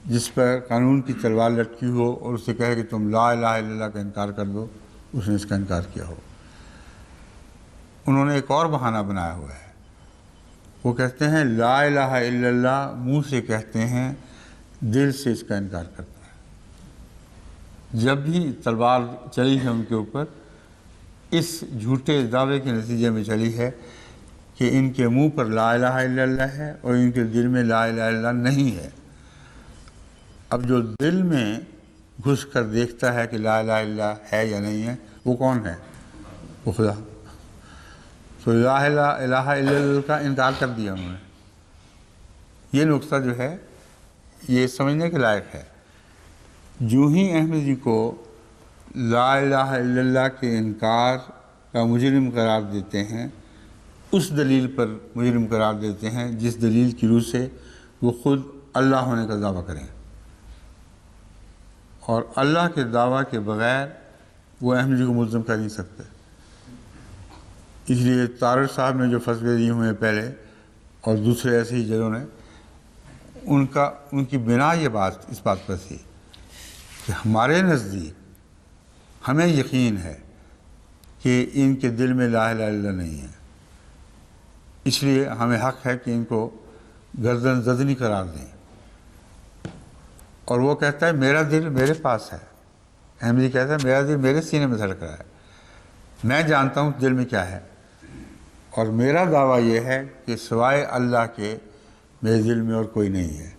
جس پر قانون کی تلوار لٹکی ہو اور اسے کہے کہ تم لا الہ الا اللہ کا انکار کر دو، اس نے اس کا انکار کیا ہو۔ انہوں نے ایک اور بہانہ بنایا ہوا ہے، وہ کہتے ہیں لا الہ الا اللہ منہ سے کہتے ہیں، دل سے اس کا انکار کرتے ہیں۔ جب بھی تلوار چلی ہے ان کے اوپر اس جھوٹے دعوے کے نتیجے میں چلی ہے کہ ان کے منہ پر لا الہ الا اللہ ہے اور ان کے دل میں لا الہ الا اللہ نہیں ہے۔ اب جو دل میں گھس کر دیکھتا ہے کہ لا الہ الا اللہ ہے یا نہیں ہے وہ کون ہے؟ وہ خدا۔ تو لا الہ الا اللہ کا انکار کر دیا انہوں نے۔ یہ نقطہ جو ہے یہ سمجھنے کے لائق ہے۔ جو ہی احمدی کو لا الہ الا اللہ کے انکار کا مجرم قرار دیتے ہیں اس دلیل پر مجرم قرار دیتے ہیں جس دلیل کی روح سے وہ خود اللہ ہونے کا دعویٰ کریں، اور اللہ کے دعویٰ کے بغیر وہ احمدی کو ملزم کر نہیں سکتے۔ اس لیے طارق صاحب نے جو فتوے دیے ہوئے ہیں پہلے، اور دوسرے ایسے ہی جگہوں نے، ان کی بنا یہ بات اس بات پر تھی کہ ہمارے نزدیک ہمیں یقین ہے کہ ان کے دل میں لا الہ الا اللہ نہیں ہے، اس لیے ہمیں حق ہے کہ ان کو گردن زدنی قرار دیں۔ اور وہ کہتا ہے میرا دل میرے پاس ہے، احمدی کہتا ہے میرا دل میرے سینے میں دھڑک رہا ہے، میں جانتا ہوں دل میں کیا ہے، اور میرا دعویٰ یہ ہے کہ سوائے اللہ کے میرے دل میں اور کوئی نہیں ہے۔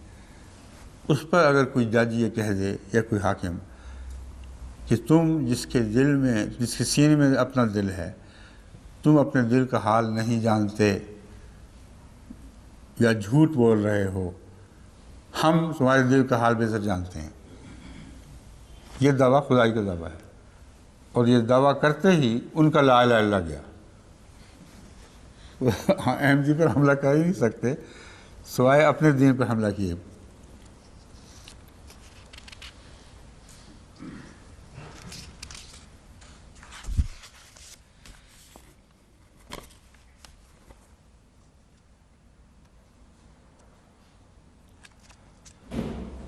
اس پر اگر کوئی جج یہ کہہ دے یا کوئی حاکم کہ تم جس کے سینے میں اپنا دل ہے، تم اپنے دل کا حال نہیں جانتے یا جھوٹ بول رہے ہو، ہم تمہارے دل کا حال بہتر جانتے ہیں، یہ دعویٰ خدائی کا دعویٰ ہے، اور یہ دعویٰ کرتے ہی ان کا لا الہ الا اللہ گیا۔ احمدی پر حملہ کر ہی نہیں سکتے سوائے اپنے دین پر حملہ کیے۔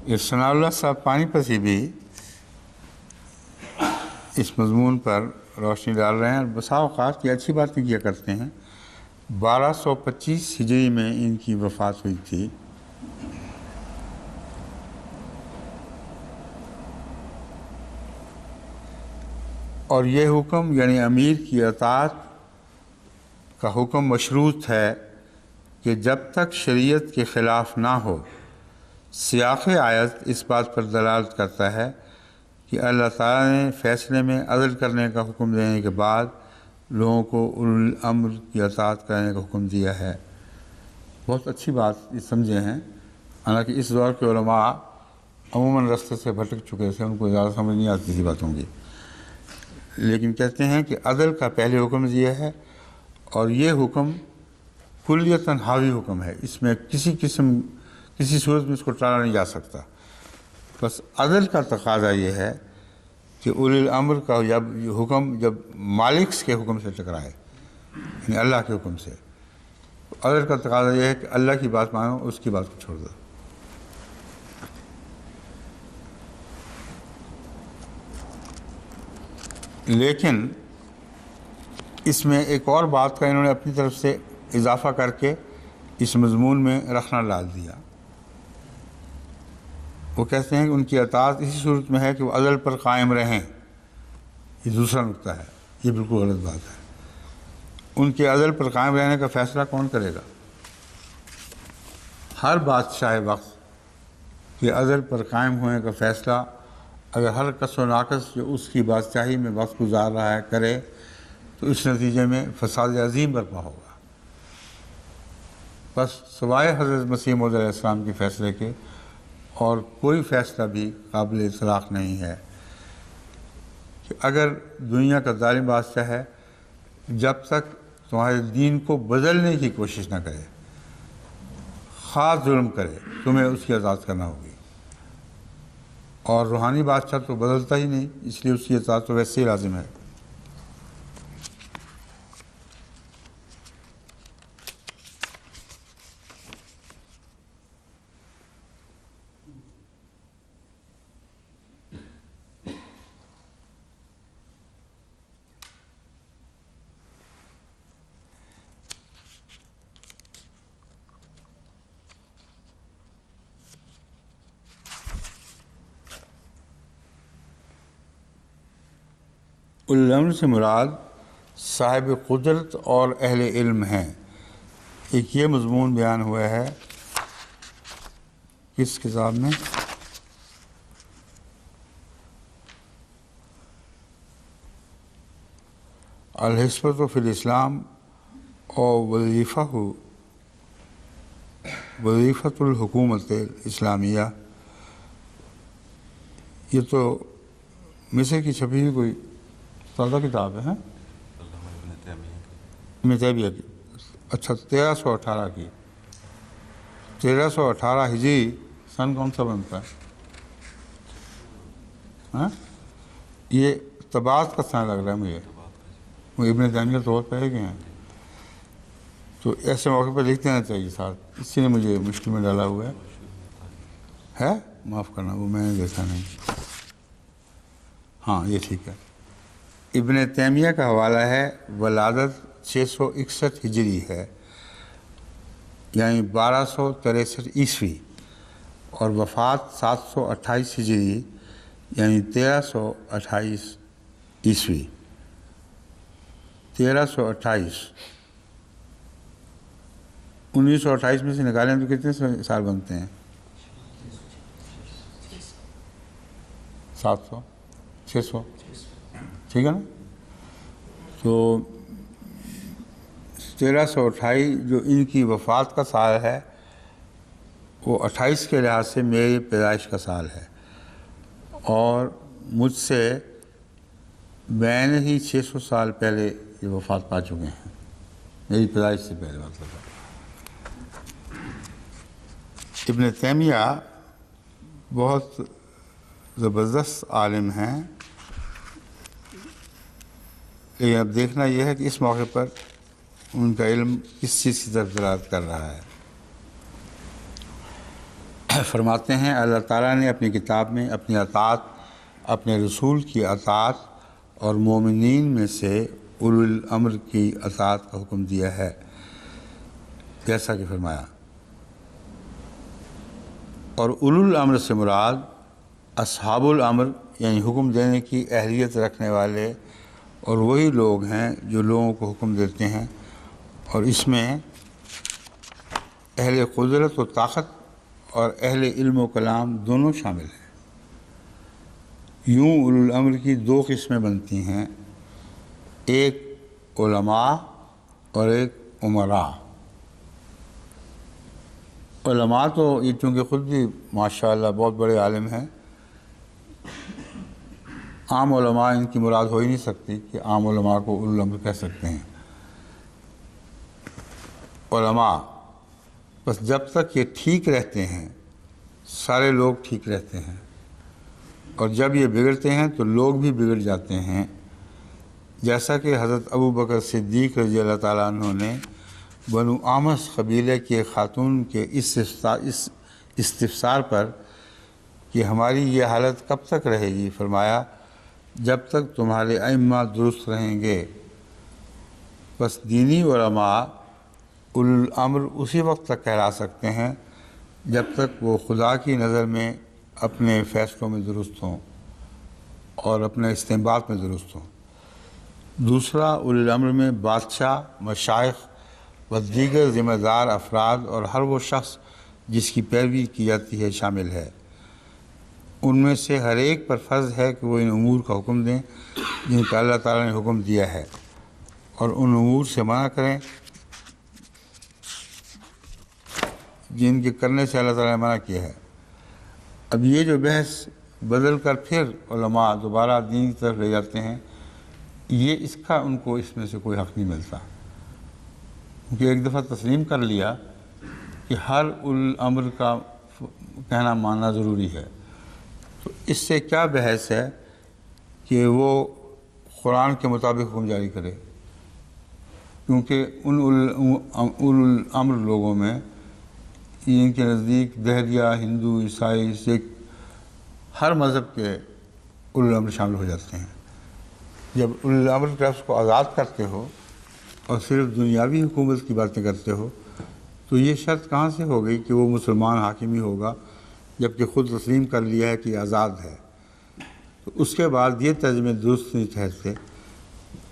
یہ ثناء اللہ صاحب پانی پسی بھی اس مضمون پر روشنی ڈال رہے ہیں، اور بسا اوقات یہ اچھی باتیں کیا کرتے ہیں۔ 1225 ہجری میں ان کی وفات ہوئی تھی، اور یہ حکم یعنی امیر کی اطاعت کا حکم مشروط ہے کہ جب تک شریعت کے خلاف نہ ہو۔ سیاق آیت اس بات پر دلالت کرتا ہے کہ اللہ تعالیٰ نے فیصلے میں عدل کرنے کا حکم دینے کے بعد لوگوں کو اولو الامر کی اطاعت کرنے کا حکم دیا ہے۔ بہت اچھی بات یہ سمجھے ہیں، حالانکہ اس دور کے علماء عموماً رستے سے بھٹک چکے تھے، ان کو زیادہ سمجھ نہیں آتی تھی باتوں کی، لیکن کہتے ہیں کہ عدل کا پہلے حکم دیا ہے، اور یہ حکم کلیتاً حاوی حکم ہے، اس میں کسی صورت میں اس کو ٹالا نہیں جا سکتا۔ بس عدل کا تقاضا یہ ہے کہ اولی الامر کا حکم جب مالک کے حکم سے ٹکرائے، یعنی اللہ کے حکم سے، عدل کا تقاضا یہ ہے کہ اللہ کی بات مانو، اس کی بات کو چھوڑ دو۔ لیکن اس میں ایک اور بات کا انہوں نے اپنی طرف سے اضافہ کر کے اس مضمون میں رکھنا ڈال دیا۔ وہ کہتے ہیں کہ ان کی اطاعت اسی صورت میں ہے کہ وہ عدل پر قائم رہیں۔ یہ دوسرا نقطہ ہے، یہ بالکل غلط بات ہے۔ ان کے عدل پر قائم رہنے کا فیصلہ کون کرے گا؟ ہر بادشاہ وقت کے عدل پر قائم ہونے کا فیصلہ اگر ہر کس و ناقص جو اس کی بادشاہی میں وقت گزار رہا ہے کرے، تو اس نتیجے میں فساد عظیم برپا ہوگا۔ بس سوائے حضرت مسیح موعود علیہ السلام کے فیصلے کے اور کوئی فیصلہ بھی قابل اطلاق نہیں ہے کہ اگر دنیا کا ظالم بادشاہ ہے، جب تک تمہارے دین کو بدلنے کی کوشش نہ کرے، خاص ظلم کرے، تمہیں اس کی اطاعت کرنا ہوگی۔ اور روحانی بادشاہ تو بدلتا ہی نہیں، اس لیے اس کی اطاعت تو ویسے ہی لازم ہے۔ اولو الامر سے مراد صاحب قدرت اور اہل علم ہیں۔ ایک یہ مضمون بیان ہوا ہے کس کتاب میں؟ الحسبۃ فی الاسلام اور وظیفۃ الحکومت الاسلامیہ۔ یہ تو مصر کی چھپی ہوئی کوئی تازہ کتاب ہے، ابن تیمیہ کی، اچھا 1318 کی۔ 1318 ہجری سن کون سا بنتا ہے؟ ہاں یہ تبات کا سن لگ رہا ہے مجھے، وہ ابن تیمیہ طور پہ گئے ہیں، تو ایسے موقع پہ لکھ دینا چاہیے ساتھ، اسی نے مجھے مشکل میں ڈالا ہوا ہے، معاف کرنا وہ میں نے دیکھا نہیں، ہاں یہ ٹھیک ہے۔ ابن تیمیہ کا حوالہ ہے ولادت 661 ہجری ہے، یعنی 1263 عیسوی، اور وفات 728 ہجری یعنی 1328 عیسوی، 1328، 1928 میں سے نکالیں تو کتنے سال بنتے ہیں؟ 700، 600، ٹھیک ہے نا؟ تو 1328 جو ان کی وفات کا سال ہے وہ 28 کے لحاظ سے میری پیدائش کا سال ہے، اور مجھ سے بین ہی 600 سال پہلے یہ وفات پا چکے ہیں، میری پیدائش سے پہلے مطلب ہے۔ ابن تیمیہ بہت زبردست عالم ہیں، لیکن اب دیکھنا یہ ہے کہ اس موقع پر ان کا علم کس چیز کی طرف دلالت کر رہا ہے۔ فرماتے ہیں اللہ تعالیٰ نے اپنی کتاب میں اپنی اطاعت، اپنے رسول کی اطاعت اور مومنین میں سے اولو الامر کی اطاعت کا حکم دیا ہے، جیسا کہ فرمایا، اور اولو الامر سے مراد اصحاب الامر یعنی حکم دینے کی اہلیت رکھنے والے، اور وہی لوگ ہیں جو لوگوں کو حکم دیتے ہیں، اور اس میں اہل قدرت و طاقت اور اہل علم و کلام دونوں شامل ہیں۔ یوں اولو الامر کی دو قسمیں بنتی ہیں، ایک علماء اور ایک امراء۔ علماء تو یہ چونکہ خود بھی ماشاءاللہ بہت بڑے عالم ہیں، عام علماء ان کی مراد ہو ہی نہیں سکتی کہ عام علماء کو اولو الامر کہہ سکتے ہیں۔ علماء بس جب تک یہ ٹھیک رہتے ہیں سارے لوگ ٹھیک رہتے ہیں، اور جب یہ بگڑتے ہیں تو لوگ بھی بگڑ جاتے ہیں، جیسا کہ حضرت ابو بکر صدیق رضی اللہ تعالیٰ عنہ نے بنو آمس قبیلے کی ایک خاتون کے اس استفسار پر کہ ہماری یہ حالت کب تک رہے گی، فرمایا جب تک تمہارے ائمہ درست رہیں گے۔ بس دینی علماء اولو الامر اسی وقت تک کہلا سکتے ہیں جب تک وہ خدا کی نظر میں اپنے فیصلوں میں درست ہوں اور اپنے استنباط میں درست ہوں۔ دوسرا اولو الامر میں بادشاہ، مشائخ و دیگر ذمہ دار افراد اور ہر وہ شخص جس کی پیروی کی جاتی ہے شامل ہے۔ ان میں سے ہر ایک پر فرض ہے کہ وہ ان امور کا حکم دیں جن کا اللہ تعالیٰ نے حکم دیا ہے، اور ان امور سے منع کریں جن کے کرنے سے اللہ تعالیٰ نے منع کیا ہے۔ اب یہ جو بحث بدل کر پھر علماء دوبارہ دین کی طرف لے جاتے ہیں، یہ اس کا ان کو اس میں سے کوئی حق نہیں ملتا، کیونکہ ایک دفعہ تسلیم کر لیا کہ ہر الامر کا کہنا ماننا ضروری ہے، تو اس سے کیا بحث ہے کہ وہ قرآن کے مطابق حکم جاری کرے، کیونکہ ان اولو الامر لوگوں میں ان کے نزدیک دہریہ، ہندو، عیسائی، سکھ، ہر مذہب کے اولو الامر شامل ہو جاتے ہیں۔ جب اولو الامر کے لفظ کو آزاد کرتے ہو اور صرف دنیاوی حکومت کی باتیں کرتے ہو تو یہ شرط کہاں سے ہو گئی کہ وہ مسلمان حاکم ہی ہوگا، جبکہ خود تسلیم کر لیا ہے کہ یہ آزاد ہے۔ تو اس کے بعد یہ ترجمے درست نہیں ٹھہرتے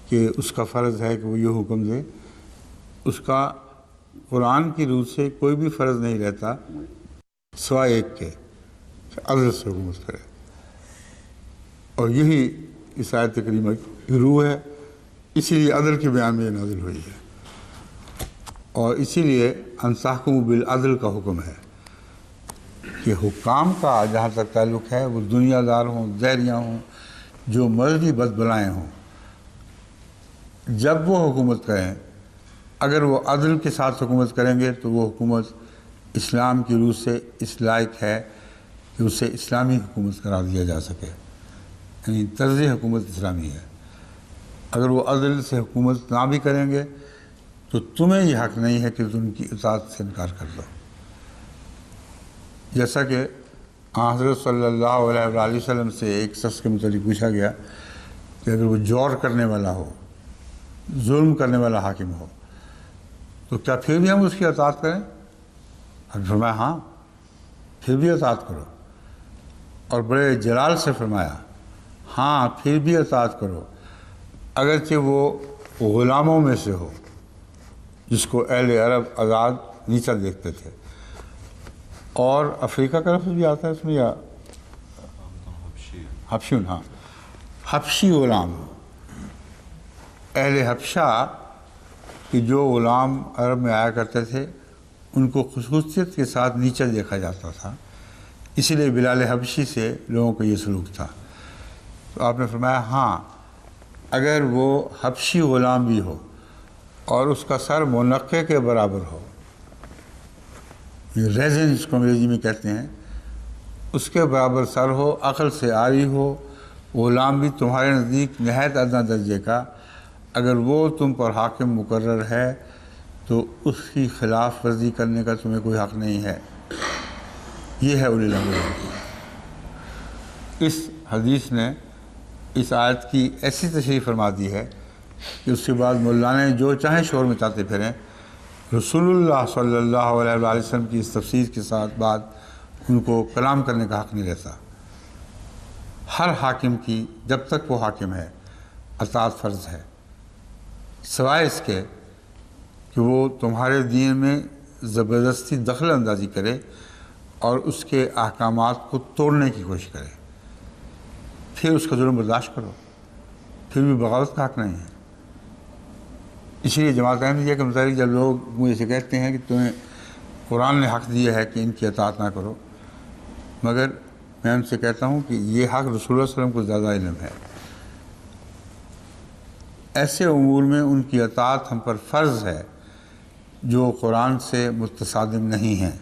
کہ اس کا فرض ہے کہ وہ یہ حکم دے، اس کا قرآن کی روح سے کوئی بھی فرض نہیں رہتا سوائے ایک کے کہ عدل سے حکومت کرے، اور یہی اس آیت کریمہ کی روح ہے، اسی لیے عدل کے بیان میں یہ نازل ہوئی ہے، اور اسی لیے ان تحکموا بالعدل کا حکم ہے کہ حکام کا جہاں تک تعلق ہے وہ دنیا دار ہوں، دہریہ ہوں، جو مرضی بد بلائیں ہوں، جب وہ حکومت کریں اگر وہ عدل کے ساتھ حکومت کریں گے تو وہ حکومت اسلام کی روح سے اس لائق ہے کہ اسے اسلامی حکومت قرار دیا جا سکے، یعنی طرز حکومت اسلامی ہے۔ اگر وہ عدل سے حکومت نہ بھی کریں گے تو تمہیں یہ حق نہیں ہے کہ تم ان کی اطاعت سے انکار کر دو۔ جیسا کہ حضرت صلی اللہ علیہ وآلہ وسلم سے ایک شخص کے متعلق پوچھا گیا کہ اگر وہ جور کرنے والا ہو، ظلم کرنے والا حاکم ہو، تو کیا پھر بھی ہم اس کی اطاعت کریں؟ ہم فرمایا ہاں، پھر بھی اطاعت کرو، اور بڑے جلال سے فرمایا ہاں پھر بھی اطاعت کرو اگرچہ وہ غلاموں میں سے ہو جس کو اہل عرب آزاد نیچا دیکھتے تھے۔ اور افریقہ کا لفظ بھی آتا ہے اس میں، یا حبشیون، ہاں حبشی غلام، اہل حبشہ کہ جو غلام عرب میں آیا کرتے تھے ان کو خصوصیت کے ساتھ نیچا دیکھا جاتا تھا، اسی لیے بلال حبشی سے لوگوں کا یہ سلوک تھا۔ تو آپ نے فرمایا ہاں اگر وہ حبشی غلام بھی ہو اور اس کا سر منقے کے برابر ہو، ریزن جس کو انگریزی میں کہتے ہیں، اس کے برابر سر ہو، عقل سے عاری ہو، غلام بھی تمہارے نزدیک نہایت ادنا درجے کا، اگر وہ تم پر حاکم مقرر ہے تو اس کی خلاف ورزی کرنے کا تمہیں کوئی حق نہیں ہے۔ یہ ہے اولی الامر۔ اس حدیث نے اس آیت کی ایسی تشریح فرما دی ہے کہ اس کے بعد مولانا جو چاہیں شور مچاتے پھریں، رسول اللہ صلی اللہ علیہ وآلہ وسلم کی اس تفسیر کے ساتھ بعد ان کو کلام کرنے کا حق نہیں رہتا۔ ہر حاکم کی جب تک وہ حاکم ہے اطاعت فرض ہے، سوائے اس کے کہ وہ تمہارے دین میں زبردستی دخل اندازی کرے اور اس کے احکامات کو توڑنے کی کوشش کرے، پھر اس کا ظلم برداشت کرو، پھر بھی بغاوت کا حق نہیں ہے۔ اسی لیے جماعت احمدیہ کے متعلق جب لوگ مجھے سے کہتے ہیں کہ تمہیں قرآن نے حق دیا ہے کہ ان کی اطاعت نہ کرو، مگر میں ان سے کہتا ہوں کہ یہ حق رسول اللہ صلی اللہ علیہ وسلم کو زیادہ علم ہے۔ ایسے امور میں ان کی اطاعت ہم پر فرض ہے جو قرآن سے متصادم نہیں ہیں،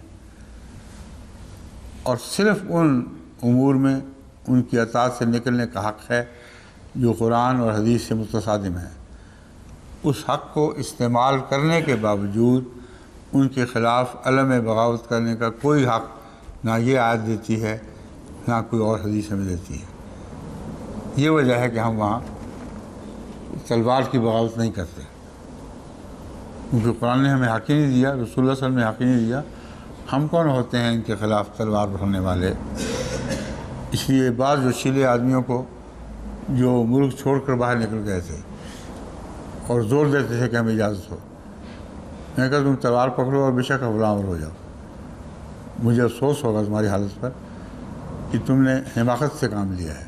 اور صرف ان امور میں ان کی اطاعت سے نکلنے کا حق ہے جو قرآن اور حدیث سے متصادم ہیں۔ اس حق کو استعمال کرنے کے باوجود ان کے خلاف علم بغاوت کرنے کا کوئی حق نہ یہ آیت دیتی ہے نہ کوئی اور حدیث ہمیں دیتی ہے۔ یہ وجہ ہے کہ ہم وہاں تلوار کی بغاوت نہیں کرتے، کیونکہ قرآن نے ہمیں حق ہی نہیں دیا، رسول اللہ صلی اللہ علیہ وسلم نے حق ہی نہیں دیا۔ ہم کون ہوتے ہیں ان کے خلاف تلوار اٹھانے والے؟ اس لیے بعض جوشیلے آدمیوں کو جو ملک چھوڑ کر باہر نکل گئے تھے اور زور دیتے تھے کہ ہمیں اجازت ہو، میں کہا تم تلوار پکڑو اور بے شک غلام ہو جاؤ، مجھے افسوس ہوگا تمہاری حالت پر کہ تم نے حماقت سے کام لیا ہے،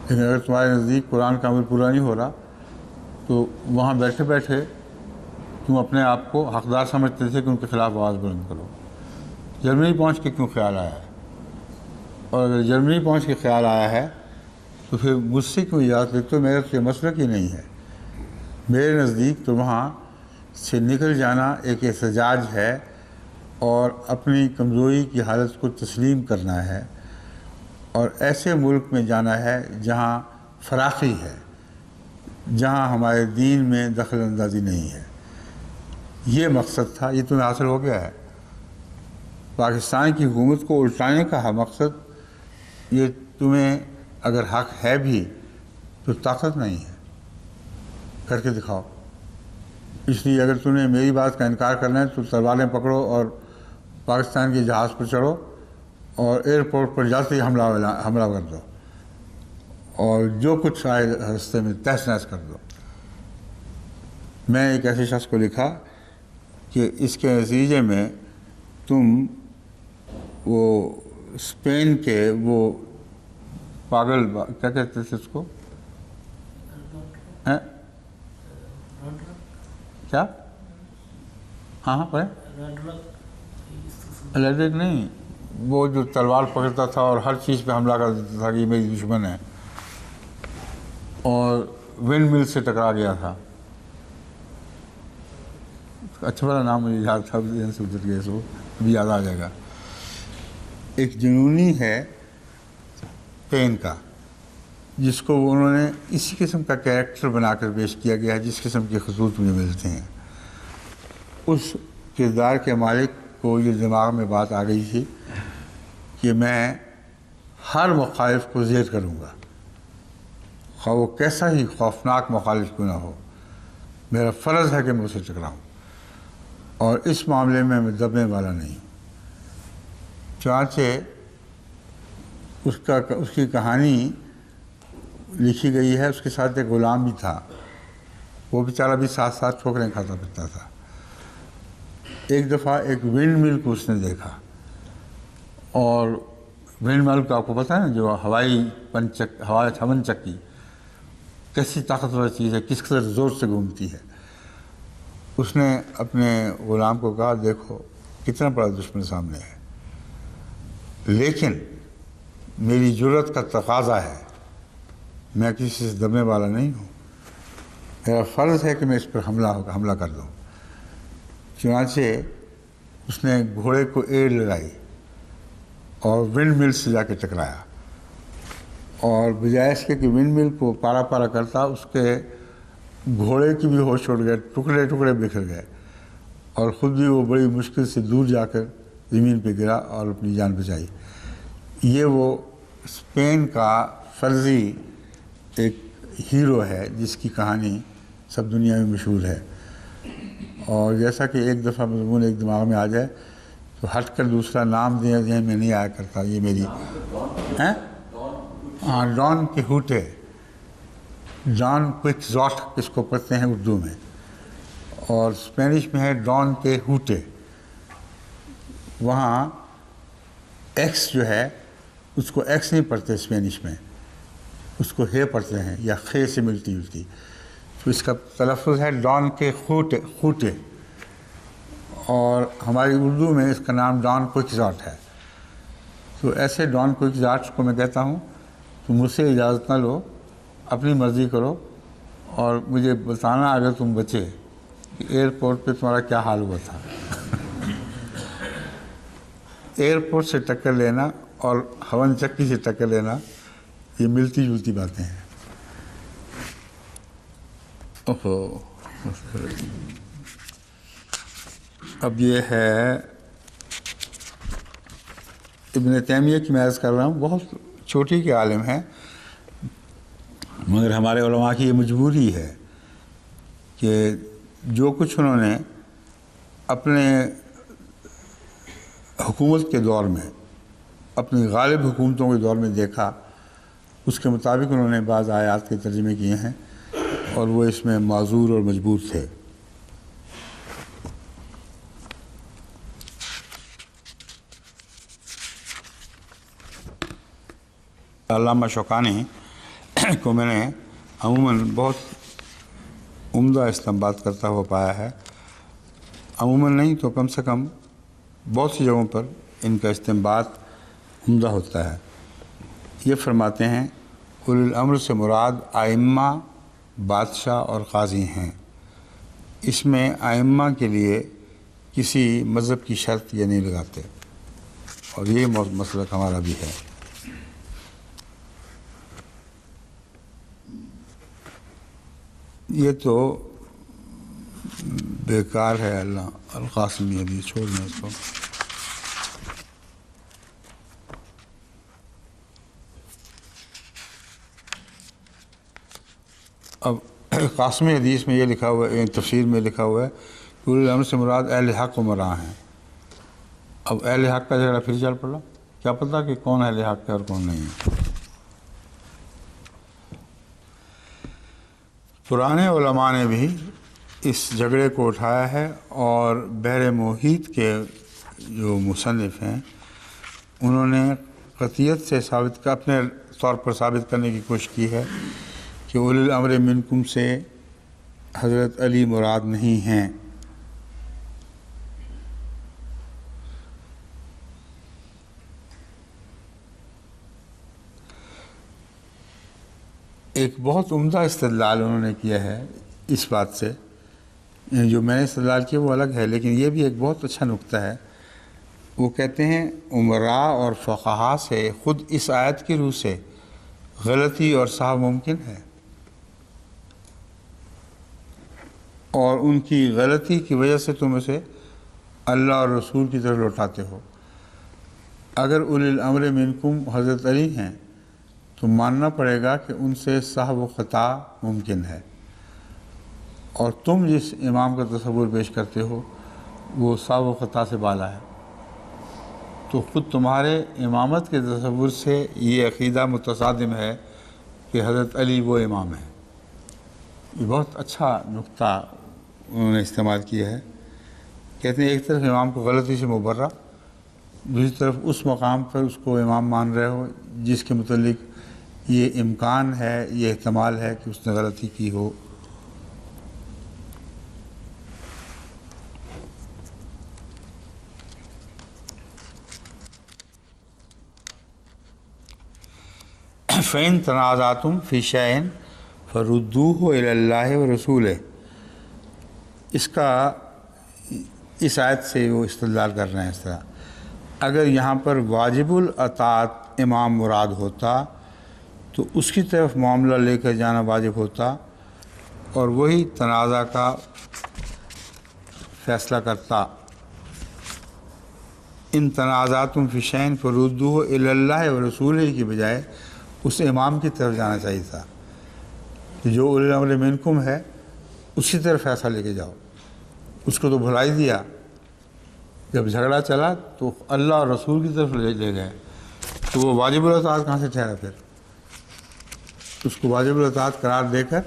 لیکن اگر تمہارے نزدیک قرآن کا عمل پورا نہیں ہو رہا تو وہاں بیٹھے بیٹھے تم اپنے آپ کو حقدار سمجھتے تھے کہ ان کے خلاف آواز بلند کرو۔ جرمنی پہنچ کے کیوں خیال آیا ہے؟ اور اگر جرمنی پہنچ کے خیال آیا ہے تو پھر مجھ سے کیوں اجازت لیتے ہو؟ میرا تو یہ مسلک ہی نہیں ہے۔ میرے نزدیک تو وہاں سے نکل جانا ایک احتجاج ہے اور اپنی کمزوری کی حالت کو تسلیم کرنا ہے، اور ایسے ملک میں جانا ہے جہاں فراخی ہے، جہاں ہمارے دین میں دخل اندازی نہیں ہے۔ یہ مقصد تھا، یہ تمہیں حاصل ہو گیا ہے۔ پاکستان کی حکومت کو الٹانے کا مقصد یہ تمہیں اگر حق ہے بھی تو طاقت نہیں ہے، کر کے دکھاؤ۔ اس لیے اگر تم نے میری بات کا انکار کرنا ہے تو تلواریں پکڑو اور پاکستان کے جہاز پر چڑھو اور ایئرپورٹ پر جاتے ہی حملہ کر دو، اور جو کچھ آئے راستے میں تہس نہس کر دو۔ میں ایک ایسے شخص کو لکھا کہ اس کے نتیجے میں تم وہ اسپین کے وہ پاگل کیا کہتے تھے اس کو، کیا؟ ہاں پڑھیں، الیکٹرک نہیں، وہ جو تلوار پکڑتا تھا اور ہر چیز پہ حملہ کر دیتا تھا کہ یہ میری دشمن ہے، اور ونڈ مل سے ٹکرا گیا تھا۔ اچھا بڑا نام مجھے یاد تھا، ذہن سے گزر گیا سو۔ ابھی یاد آ جائے گا. ایک جنونی ہے پین کا، جس کو انہوں نے اسی قسم کا کیریکٹر بنا کر پیش کیا گیا ہے جس قسم کے خطوط مجھے ملتے ہیں. اس کردار کے مالک کو یہ دماغ میں بات آ گئی تھی کہ میں ہر مخالف کو زیر کروں گا، خواہ وہ کیسا ہی خوفناک مخالف کیوں نہ ہو. میرا فرض ہے کہ میں اسے ٹکراؤں، اور اس معاملے میں دبنے والا نہیں ہوں. چنانچہ اس کی کہانی لکھی گئی ہے. اس کے ساتھ ایک غلام بھی تھا، وہ بیچارہ بھی ساتھ ساتھ ٹھوکریں کھاتا پھرتا تھا. ایک دفعہ ایک ونڈ مل کو اس نے دیکھا، اور ونڈ مل کو آپ کو پتہ ہے نا، جو ہوائی ہون چکی کیسی طاقتور چیز ہے، کس قدر زور سے گھومتی ہے. اس نے اپنے غلام کو کہا دیکھو کتنا بڑا دشمن سامنے ہے، لیکن میری جرت کا تقاضا ہے، میں کسی سے دبنے والا نہیں ہوں، میرا فرض ہے کہ میں اس پر حملہ کر دوں. چنانچہ اس نے گھوڑے کو ایڑ لگائی اور ونڈ مل سے جا کے ٹکرایا، اور بجائے اس کے کہ ونڈ مل کو پارا پارا کرتا، اس کے گھوڑے کی بھی ہوش اڑ گئے، ٹکڑے ٹکڑے بکھر گئے، اور خود بھی وہ بڑی مشکل سے دور جا کر زمین پہ گرا اور اپنی جان بچائی. یہ وہ اسپین کا فرضی ایک ہیرو ہے جس کی کہانی سب دنیا میں مشہور ہے. اور جیسا کہ ایک دفعہ مضمون ایک دماغ میں آ جائے تو ہٹ کر دوسرا نام ذہن میں نہیں آیا کرتا. یہ میری ہاں، ڈان کیحوٹے، ڈان کوئکزاٹ اس کو پڑھتے ہیں اردو میں، اور اسپینش میں ہے ڈان کیحوٹے. وہاں ایکس جو ہے اس کو ایکس نہیں پڑھتے اسپینش میں، اس کو ہے پڑھتے ہیں، یا خے سے ملتی جلتی. تو اس کا تلفظ ہے ڈان کیحوٹے، اور ہماری اردو میں اس کا نام ڈان کوئکزاٹ ہے. تو ایسے ڈان کوئکزاٹ کو میں کہتا ہوں تم مجھ سے اجازت نہ لو، اپنی مرضی کرو، اور مجھے بتانا اگر تم بچے کہ ایئرپورٹ پہ تمہارا کیا حال ہوا تھا. ایئرپورٹ سے ٹکر لینا اور ہون چکی سے ٹکر لینا یہ ملتی جلتی باتیں ہیں. اب یہ ہے ابن تیمیہ کی میں عرض کر رہا ہوں، بہت چھوٹی کے عالم ہیں، مگر ہمارے علماء کی یہ مجبوری ہے کہ جو کچھ انہوں نے اپنے حکومت کے دور میں، اپنی غالب حکومتوں کے دور میں دیکھا، اس کے مطابق انہوں نے بعض آیات کے ترجمے کیے ہیں، اور وہ اس میں معذور اور مجبور تھے. علامہ شوکانی کو میں نے عموماً بہت عمدہ استنباط کرتا ہوا پایا ہے. عموماً نہیں تو کم سے کم بہت سی جگہوں پر ان کا استنباط عمدہ ہوتا ہے. یہ فرماتے ہیں اولی الامر سے مراد ائمہ، بادشاہ اور قاضی ہیں. اس میں ائمہ کے لیے کسی مذہب کی شرط یہ نہیں لگاتے، اور یہ مسلک ہمارا بھی ہے. یہ تو بیکار ہے. اللہ القاسمی ابھی چھوڑنا اس کو. اب قاسمی حدیث میں یہ لکھا ہوا ہے، تفسیر میں لکھا ہوا ہے کہ اولی الامر سے مراد اہل حق عمراء ہیں. اب اہل حق کا جھگڑا پھر چل پڑا، کیا پتہ کہ کون اہل حق ہے اور کون نہیں ہے. پرانے علماء نے بھی اس جھگڑے کو اٹھایا ہے، اور بحر محیط کے جو مصنف ہیں انہوں نے قطعیت سے اپنے طور پر ثابت کرنے کی کوشش کی ہے کہ اولی الامر منکم سے حضرت علی مراد نہیں ہیں. ایک بہت عمدہ استدلال انہوں نے کیا ہے اس بات سے، جو میں نے استدلال کیا وہ الگ ہے، لیکن یہ بھی ایک بہت اچھا نقطہ ہے وہ کہتے ہیں عمراء اور فقہا سے خود اس آیت کی روح سے غلطی اور سہو ممکن ہے، اور ان کی غلطی کی وجہ سے تم اسے اللہ اور رسول کی طرف لوٹاتے ہو۔ اگر اولی الامر منکم حضرت علی ہیں تو ماننا پڑے گا کہ ان سے سہو و خطا ممکن ہے، اور تم جس امام کا تصور پیش کرتے ہو وہ سہو و خطا سے بالا ہے، تو خود تمہارے امامت کے تصور سے یہ عقیدہ متصادم ہے کہ حضرت علی وہ امام ہیں۔ یہ بہت اچھا نقطہ انہوں نے استعمال کیا ہے۔ کہتے ہیں ایک طرف امام کو غلطی سے مبرہ، دوسری طرف اس مقام پر اس کو امام مان رہے ہو جس کے متعلق یہ امکان ہے، یہ احتمال ہے کہ اس نے غلطی کی ہو۔ فَإِن تَنَازَعْتُمْ فِي شَيْءٍ فَرُدُّوهُ إِلَى اللَّهِ وَرَسُولِهِ، اس آیت سے وہ استدلال کر رہے ہیں اس طرح، اگر یہاں پر واجب الاطاعت امام مراد ہوتا تو اس کی طرف معاملہ لے کر جانا واجب ہوتا اور وہی تنازع کا فیصلہ کرتا۔ ان تنازعتم فی شیء فردوہ الی اللہ ورسولہ کی بجائے اس امام کی طرف جانا چاہیے تھا کہ جو اولی الامر منکم ہے اسی طرف فیصلہ لے کے جاؤ۔ اس کو تو بھلا ہی دیا، جب جھگڑا چلا تو اللہ اور رسول کی طرف لے گئے، تو وہ واجب الاطاعت کہاں سے ٹھہرا؟ پھر اس کو واجب الاطاعت قرار دے کر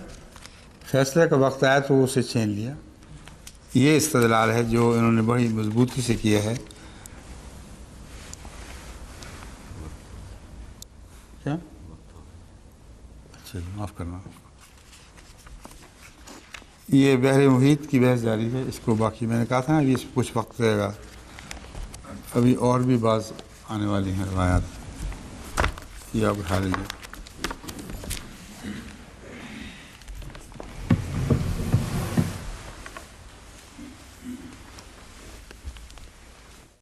فیصلے کا وقت آیا تو وہ اسے چھین لیا۔ یہ استدلال ہے جو انہوں نے بڑی مضبوطی سے کیا ہے۔ کیا؟ اچھا معاف کرنا، یہ بحر محیط کی بحث جاری ہے، اس کو باقی میں نے کہا تھا نا کہ اس میں کچھ وقت رہے گا، ابھی اور بھی بعض آنے والی ہیں روایات، یہ آپ اٹھا لیجیے۔